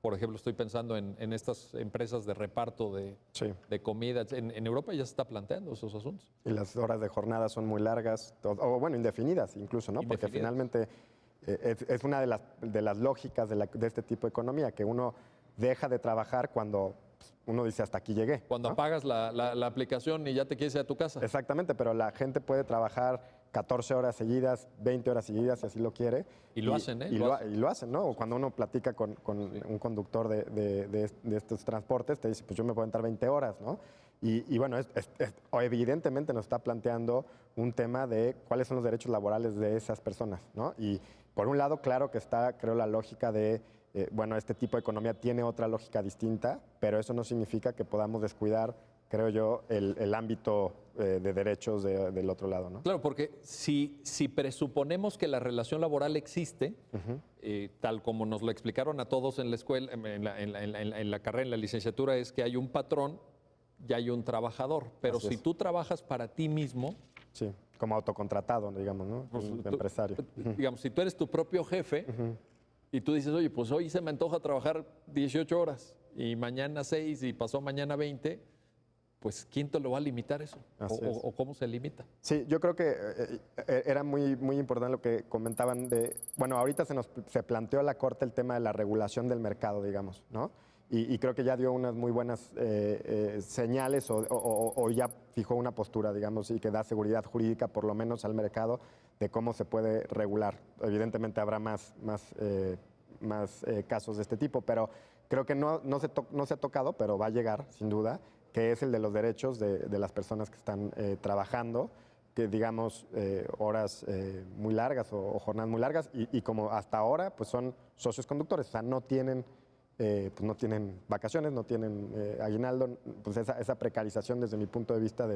Por ejemplo, estoy pensando en estas empresas de reparto de comida. En Europa ya se está planteando esos asuntos. Y las horas de jornada son muy largas, o bueno, indefinidas incluso, ¿no? Porque finalmente es una de las lógicas de este tipo de economía, que uno deja de trabajar cuando uno dice hasta aquí llegué. Cuando ¿no? apagas la aplicación y ya te quieres ir a tu casa. Exactamente, pero la gente puede trabajar 14 horas seguidas, 20 horas seguidas, si así lo quiere. Y lo hacen, ¿eh? Y lo hacen, ¿no? O cuando uno platica con un conductor de estos transportes, te dice, pues yo me puedo entrar 20 horas, ¿no? Y bueno, evidentemente nos está planteando un tema de cuáles son los derechos laborales de esas personas, ¿no? Y por un lado, claro que está, creo, la lógica de, bueno, este tipo de economía tiene otra lógica distinta, pero eso no significa que podamos descuidar, creo yo, el ámbito de derechos del otro lado, ¿no? Claro, porque si presuponemos que la relación laboral existe, tal como nos lo explicaron a todos en la escuela, en la carrera, en la licenciatura, es que hay un patrón y hay un trabajador. Pero Así si es. tú trabajas para ti mismo, Sí, como autocontratado, digamos, ¿no? pues, Un tú- empresario. digamos, si tú eres tu propio jefe y tú dices, oye, pues hoy se me antoja trabajar 18 horas y mañana 6 y pasó mañana 20, pues ¿quién te lo va a limitar eso? Así es. ¿O cómo se limita? Sí, yo creo que era muy, muy importante lo que comentaban de, bueno, ahorita se planteó a la Corte el tema de la regulación del mercado, digamos, ¿no? Y creo que ya dio unas muy buenas señales o ya fijó una postura, digamos, y que da seguridad jurídica por lo menos al mercado de cómo se puede regular. Evidentemente habrá más casos de este tipo, pero creo que no se ha tocado, pero va a llegar, sin duda, que es el de los derechos de las personas que están trabajando, que digamos horas muy largas o jornadas muy largas, y como hasta ahora pues son socios conductores, o sea, no tienen vacaciones, no tienen aguinaldo, pues esa precarización desde mi punto de vista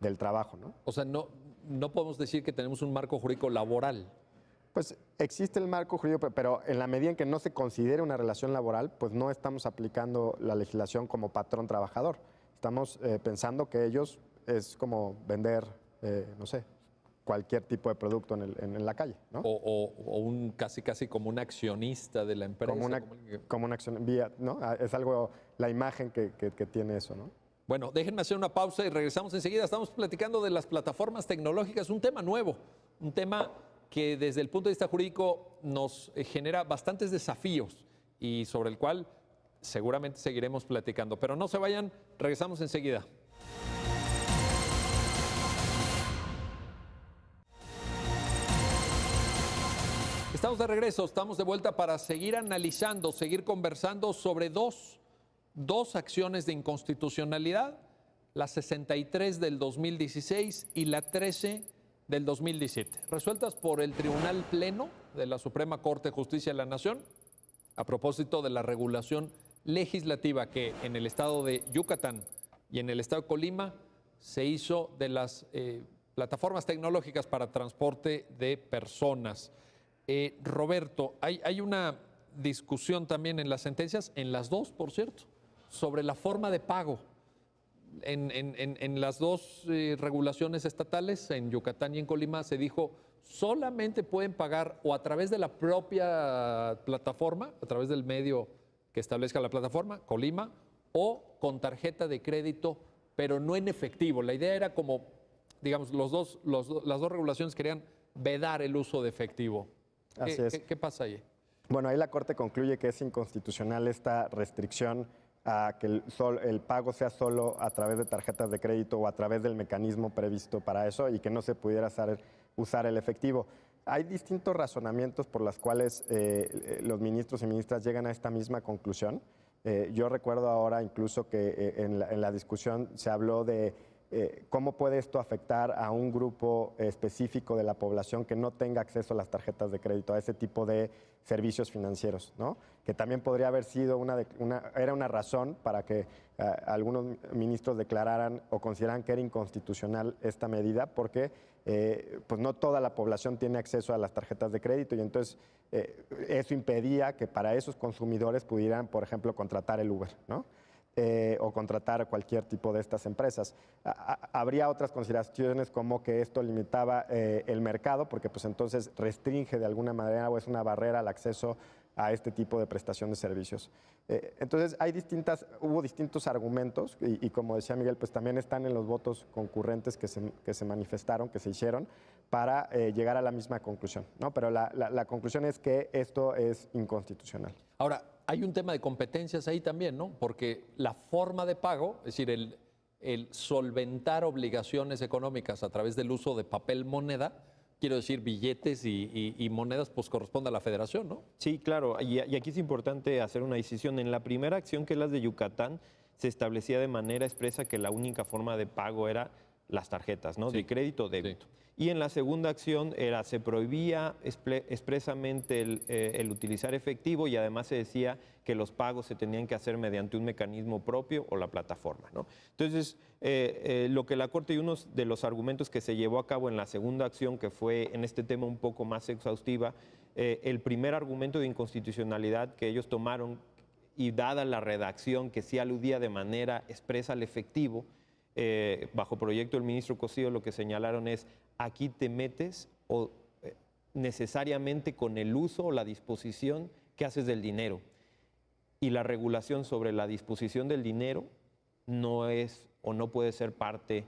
del trabajo, ¿no? O sea, no podemos decir que tenemos un marco jurídico laboral. Pues existe el marco jurídico, pero en la medida en que no se considere una relación laboral, pues no estamos aplicando la legislación como patrón trabajador. Estamos pensando que ellos es como vender, no sé, cualquier tipo de producto en la calle, ¿no? O casi como un accionista de la empresa. Como una acción vía, ¿no? Es algo, la imagen que tiene eso, ¿no? Bueno, déjenme hacer una pausa y regresamos enseguida. Estamos platicando de las plataformas tecnológicas, un tema nuevo, un tema que desde el punto de vista jurídico nos genera bastantes desafíos y sobre el cual seguramente seguiremos platicando. Pero no se vayan, regresamos enseguida. Estamos de regreso, estamos de vuelta para seguir analizando, seguir conversando sobre dos acciones de inconstitucionalidad, la 63 del 2016 y la 13 del 2017, resueltas por el Tribunal Pleno de la Suprema Corte de Justicia de la Nación a propósito de la regulación legislativa que en el estado de Yucatán y en el estado de Colima se hizo de las plataformas tecnológicas para transporte de personas. Roberto, hay una discusión también en las sentencias, en las dos, por cierto, sobre la forma de pago. En las dos regulaciones estatales, en Yucatán y en Colima, se dijo solamente pueden pagar o a través de la propia plataforma, a través del medio que establezca la plataforma, Colima, o con tarjeta de crédito, pero no en efectivo. La idea era como, digamos, las dos regulaciones querían vedar el uso de efectivo. Así es. ¿Qué pasa ahí? Bueno, ahí la Corte concluye que es inconstitucional esta restricción a que el pago sea solo a través de tarjetas de crédito o a través del mecanismo previsto para eso y que no se pudiera usar el efectivo. Hay distintos razonamientos por los cuales los ministros y ministras llegan a esta misma conclusión. Yo recuerdo ahora incluso que en la discusión se habló de cómo puede esto afectar a un grupo específico de la población que no tenga acceso a las tarjetas de crédito, a ese tipo de servicios financieros, ¿no? Que también podría haber sido era una razón para que algunos ministros declararan o consideraran que era inconstitucional esta medida, porque pues no toda la población tiene acceso a las tarjetas de crédito y entonces eso impedía que para esos consumidores pudieran, por ejemplo, contratar el Uber, ¿no? O contratar cualquier tipo de estas empresas. Habría otras consideraciones como que esto limitaba el mercado, porque pues entonces restringe de alguna manera o es una barrera al acceso a este tipo de prestación de servicios. Entonces hubo distintos argumentos y como decía Miguel, pues también están en los votos concurrentes que se manifestaron, que se hicieron, para llegar a la misma conclusión, ¿no? Pero la conclusión es que esto es inconstitucional. Ahora, hay un tema de competencias ahí también, ¿no? Porque la forma de pago, es decir, el solventar obligaciones económicas a través del uso de papel moneda, quiero decir, billetes y monedas, pues corresponde a la federación, ¿no? Sí, claro, y aquí es importante hacer una decisión. En la primera acción, que es la de Yucatán, se establecía de manera expresa que la única forma de pago era las tarjetas, ¿no? Sí. De crédito o débito. Sí. Y en la segunda acción se prohibía expresamente el utilizar efectivo y además se decía que los pagos se tenían que hacer mediante un mecanismo propio o la plataforma, ¿no? Entonces, lo que la Corte y uno de los argumentos que se llevó a cabo en la segunda acción, que fue en este tema un poco más exhaustiva, el primer argumento de inconstitucionalidad que ellos tomaron y dada la redacción que sí aludía de manera expresa al efectivo, bajo proyecto del ministro Cosío, lo que señalaron es: aquí te metes necesariamente con el uso o la disposición que haces del dinero. Y la regulación sobre la disposición del dinero no es o no puede ser parte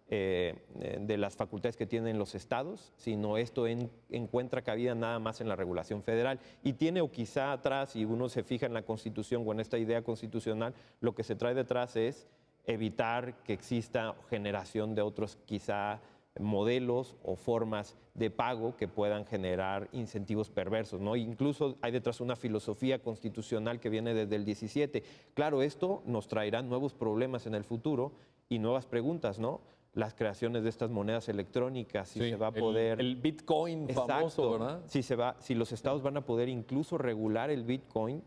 de las facultades que tienen los estados, sino esto encuentra cabida nada más en la regulación federal. Y tiene, o quizá atrás, si uno se fija en la Constitución o en esta idea constitucional, lo que se trae detrás es evitar que exista generación de otros quizá modelos o formas de pago que puedan generar incentivos perversos, ¿no? Incluso hay detrás una filosofía constitucional que viene desde el 17. Claro, esto nos traerá nuevos problemas en el futuro y nuevas preguntas, ¿no? Las creaciones de estas monedas electrónicas, si se va a poder... El Bitcoin famoso, ¿verdad? Si los estados van a poder incluso regular el Bitcoin,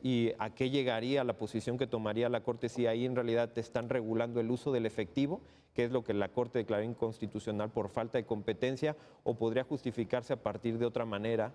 y a qué llegaría la posición que tomaría la Corte si ahí en realidad te están regulando el uso del efectivo, que es lo que la Corte declaró inconstitucional por falta de competencia, o podría justificarse a partir de otra manera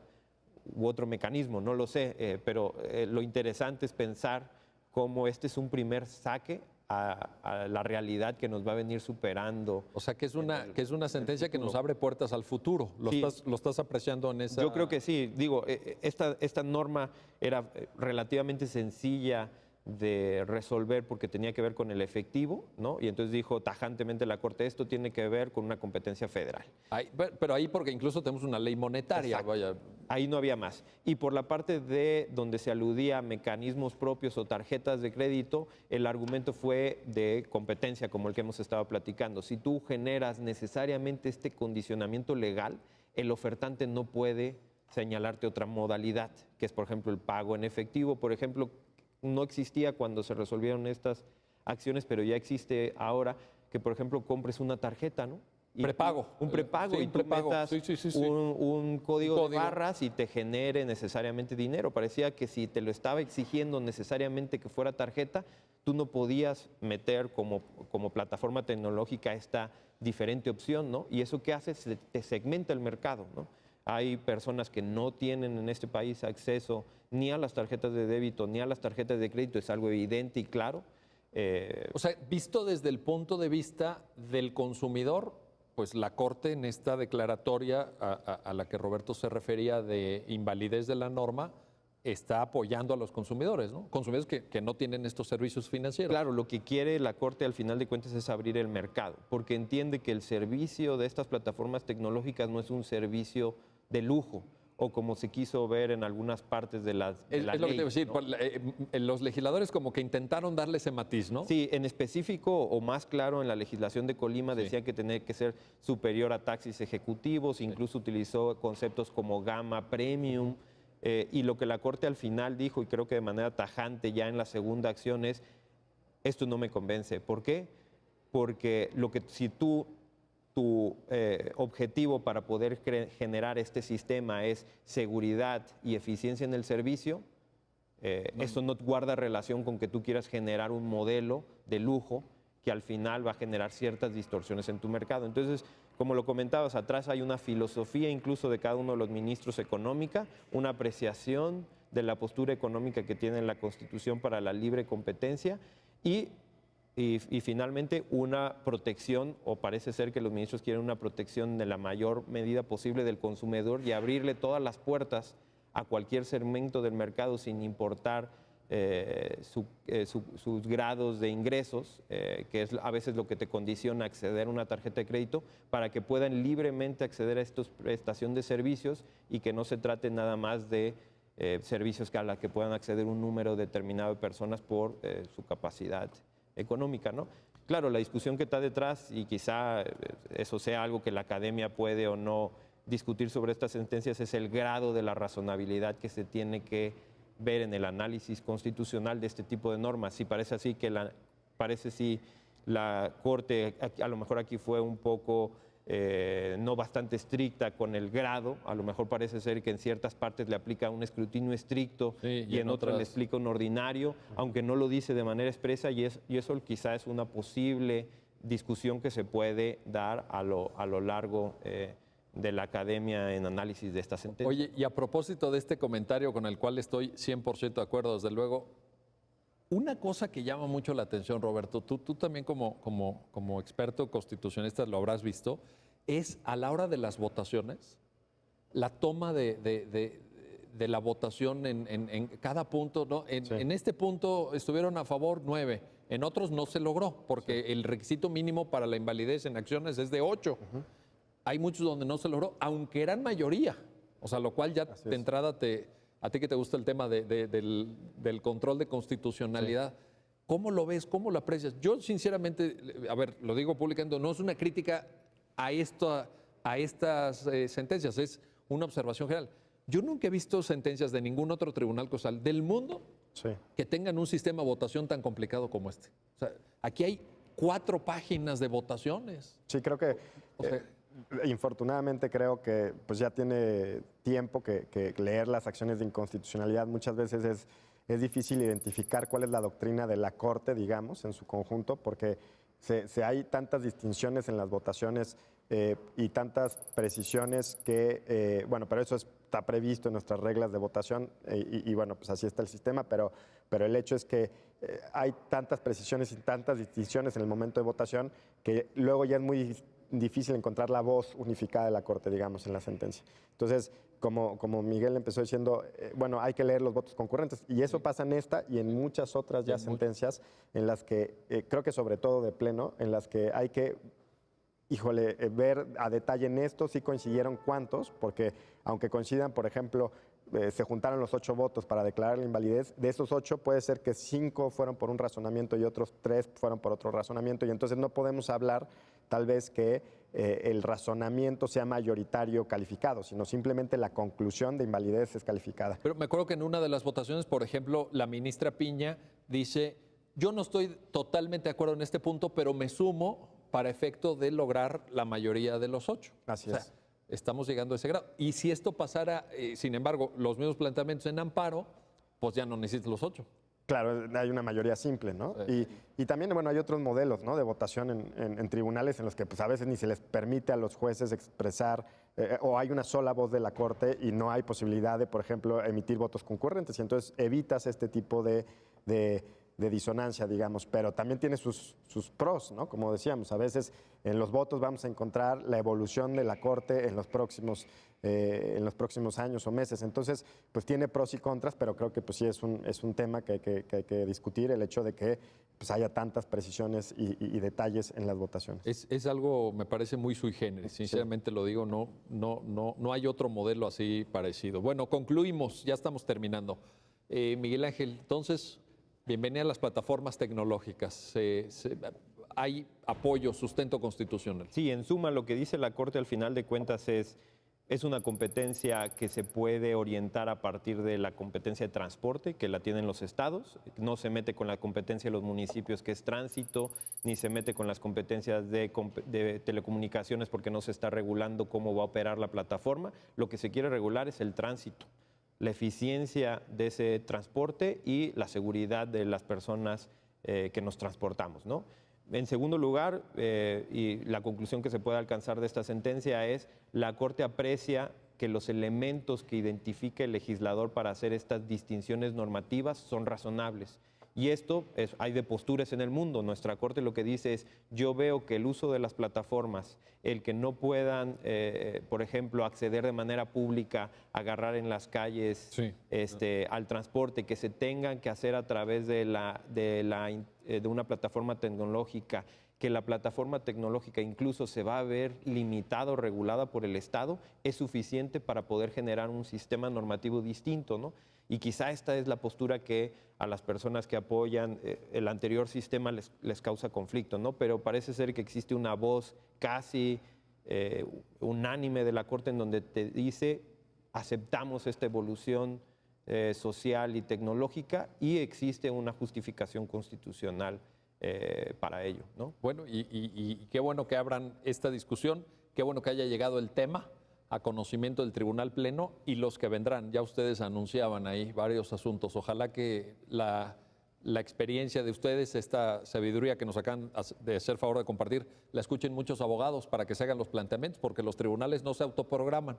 u otro mecanismo, no lo sé, pero lo interesante es pensar cómo este es un primer saque a la realidad que nos va a venir superando. O sea, que es una sentencia que nos abre puertas al futuro. ¿Lo estás apreciando en esa...? Yo creo que sí. Digo, esta norma era relativamente sencilla de resolver porque tenía que ver con el efectivo, ¿no? Y entonces dijo tajantemente la Corte, esto tiene que ver con una competencia federal. Pero ahí porque incluso tenemos una ley monetaria, Exacto. vaya. Ahí no había más. Y por la parte de donde se aludía a mecanismos propios o tarjetas de crédito, el argumento fue de competencia, como el que hemos estado platicando. Si tú generas necesariamente este condicionamiento legal, el ofertante no puede señalarte otra modalidad, que es, por ejemplo, el pago en efectivo. Por ejemplo, no existía cuando se resolvieron estas acciones, pero ya existe ahora que, por ejemplo, compres una tarjeta, ¿no? Prepago. Un prepago, Sí, y tú prepago. metas Sí. un código de barras y te genere necesariamente dinero. Parecía que si te lo estaba exigiendo necesariamente que fuera tarjeta, tú no podías meter como plataforma tecnológica esta diferente opción, ¿no? Y eso que hace, te segmenta el mercado, ¿no? Hay personas que no tienen en este país acceso ni a las tarjetas de débito ni a las tarjetas de crédito, es algo evidente y claro. O sea, visto desde el punto de vista del consumidor, pues la Corte en esta declaratoria a la que Roberto se refería de invalidez de la norma, está apoyando a los consumidores, ¿no? Consumidores que no tienen estos servicios financieros. Claro, lo que quiere la Corte al final de cuentas es abrir el mercado, porque entiende que el servicio de estas plataformas tecnológicas no es un servicio de lujo, o como se quiso ver en algunas partes de la Es ley, lo que te iba a decir, ¿no? los legisladores como que intentaron darle ese matiz, ¿no? Sí, en específico o más claro en la legislación de Colima Sí. decía que tenía que ser superior a taxis ejecutivos, incluso utilizó conceptos como gama, premium, y lo que la Corte al final dijo, y creo que de manera tajante ya en la segunda acción es, esto no me convence. ¿Por qué? Porque si tu objetivo para poder generar este sistema es seguridad y eficiencia en el servicio, eso no guarda relación con que tú quieras generar un modelo de lujo que al final va a generar ciertas distorsiones en tu mercado. Entonces, como lo comentabas, atrás hay una filosofía incluso de cada uno de los ministros económica, una apreciación de la postura económica que tiene la Constitución para la libre competencia y finalmente una protección, o parece ser que los ministros quieren una protección de la mayor medida posible del consumidor y abrirle todas las puertas a cualquier segmento del mercado sin importar sus grados de ingresos, que es a veces lo que te condiciona acceder a una tarjeta de crédito, para que puedan libremente acceder a esta prestación de servicios y que no se trate nada más de servicios a los que puedan acceder un número determinado de personas por su capacidad económica, ¿no? Claro, la discusión que está detrás, y quizá eso sea algo que la academia puede o no discutir sobre estas sentencias, es el grado de la razonabilidad que se tiene que ver en el análisis constitucional de este tipo de normas. Si parece así que la Corte, a lo mejor aquí fue un poco no bastante estricta con el grado, a lo mejor parece ser que en ciertas partes le aplica un escrutinio estricto y en otras le explica un ordinario, aunque no lo dice de manera expresa, y eso quizá es una posible discusión que se puede dar a lo largo de la academia en análisis de esta sentencia. Oye, y a propósito de este comentario con el cual estoy 100% de acuerdo, desde luego, una cosa que llama mucho la atención, Roberto, tú también como experto constitucionalista lo habrás visto, es a la hora de las votaciones, la toma de la votación en cada punto, ¿no? En este punto estuvieron a favor 9, en otros no se logró, porque el requisito mínimo para la invalidez en acciones es de 8. Hay muchos donde no se logró, aunque eran mayoría, o sea, lo cual ya de entrada a ti que te gusta el tema del control de constitucionalidad, ¿cómo lo ves? ¿Cómo lo aprecias? Yo sinceramente, a ver, lo digo públicamente, no es una crítica a estas sentencias, es una observación general. Yo nunca he visto sentencias de ningún otro tribunal constitucional del mundo que tengan un sistema de votación tan complicado como este. O sea, aquí hay 4 páginas de votaciones. Sí, creo que... infortunadamente creo que pues ya tiene tiempo que leer las acciones de inconstitucionalidad. Muchas veces es difícil identificar cuál es la doctrina de la Corte, digamos, en su conjunto, porque hay tantas distinciones en las votaciones y tantas precisiones que, bueno, pero eso está previsto en nuestras reglas de votación y bueno, pues así está el sistema, pero el hecho es que hay tantas precisiones y tantas distinciones en el momento de votación que luego ya es muy difícil encontrar la voz unificada de la Corte, digamos, en la sentencia. Entonces, como Miguel empezó diciendo, bueno, hay que leer los votos concurrentes, y eso pasa en esta y en muchas otras ya sentencias en las que, creo que sobre todo de pleno, en las que hay que, ver a detalle en esto, si coincidieron cuántos, porque aunque coincidan, por ejemplo, se juntaron los 8 votos para declarar la invalidez, de esos 8 puede ser que 5 fueron por un razonamiento y otros 3 fueron por otro razonamiento, y entonces no podemos hablar tal vez que el razonamiento sea mayoritario calificado, sino simplemente la conclusión de invalidez es calificada. Pero me acuerdo que en una de las votaciones, por ejemplo, la ministra Piña dice, yo no estoy totalmente de acuerdo en este punto, pero me sumo para efecto de lograr la mayoría de los 8. Así es. Estamos llegando a ese grado. Y si esto pasara, sin embargo, los mismos planteamientos en amparo, pues ya no necesitas los 8. Claro, hay una mayoría simple, ¿no? Sí. Y también, bueno, hay otros modelos, ¿no?, de votación en tribunales en los que pues, a veces ni se les permite a los jueces expresar, o hay una sola voz de la Corte y no hay posibilidad de, por ejemplo, emitir votos concurrentes. Y entonces evitas este tipo de disonancia, digamos. Pero también tiene sus pros, ¿no? Como decíamos, a veces en los votos vamos a encontrar la evolución de la Corte en los próximos años o meses. Entonces, pues tiene pros y contras, pero creo que pues sí es un tema que hay que discutir, el hecho de que pues haya tantas precisiones y detalles en las votaciones. Es algo, me parece muy sui generis, sinceramente lo digo, no hay otro modelo así parecido. Bueno, concluimos, ya estamos terminando. Miguel Ángel, entonces, bienvenida a las plataformas tecnológicas. Hay apoyo, sustento constitucional. Sí, en suma, lo que dice la Corte al final de cuentas es una competencia que se puede orientar a partir de la competencia de transporte, que la tienen los estados, no se mete con la competencia de los municipios, que es tránsito, ni se mete con las competencias de telecomunicaciones, porque no se está regulando cómo va a operar la plataforma. Lo que se quiere regular es el tránsito, la eficiencia de ese transporte y la seguridad de las personas que nos transportamos, ¿no? En segundo lugar, y la conclusión que se puede alcanzar de esta sentencia es, la Corte aprecia que los elementos que identifica el legislador para hacer estas distinciones normativas son razonables. Y esto, hay de posturas en el mundo. Nuestra Corte lo que dice es, yo veo que el uso de las plataformas, el que no puedan, por ejemplo, acceder de manera pública, agarrar en las calles al transporte, que se tengan que hacer a través de una plataforma tecnológica, que la plataforma tecnológica incluso se va a ver limitada o regulada por el Estado, es suficiente para poder generar un sistema normativo distinto, ¿no? Y quizá esta es la postura que a las personas que apoyan el anterior sistema les causa conflicto, ¿no? Pero parece ser que existe una voz casi unánime de la Corte en donde te dice, aceptamos esta evolución social y tecnológica y existe una justificación constitucional para ello, ¿no? Bueno, y qué bueno que abran esta discusión, qué bueno que haya llegado el tema a conocimiento del Tribunal Pleno y los que vendrán. Ya ustedes anunciaban ahí varios asuntos. Ojalá que la experiencia de ustedes, esta sabiduría que nos acaban de hacer favor de compartir, la escuchen muchos abogados para que se hagan los planteamientos, porque los tribunales no se autoprograman.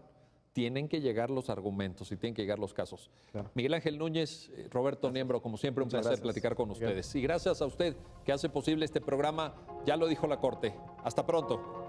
Tienen que llegar los argumentos y tienen que llegar los casos. Claro. Miguel Ángel Núñez, Roberto Niembro, como siempre, un placer platicar con ustedes. Y gracias a usted que hace posible este programa. Ya lo dijo la Corte. Hasta pronto.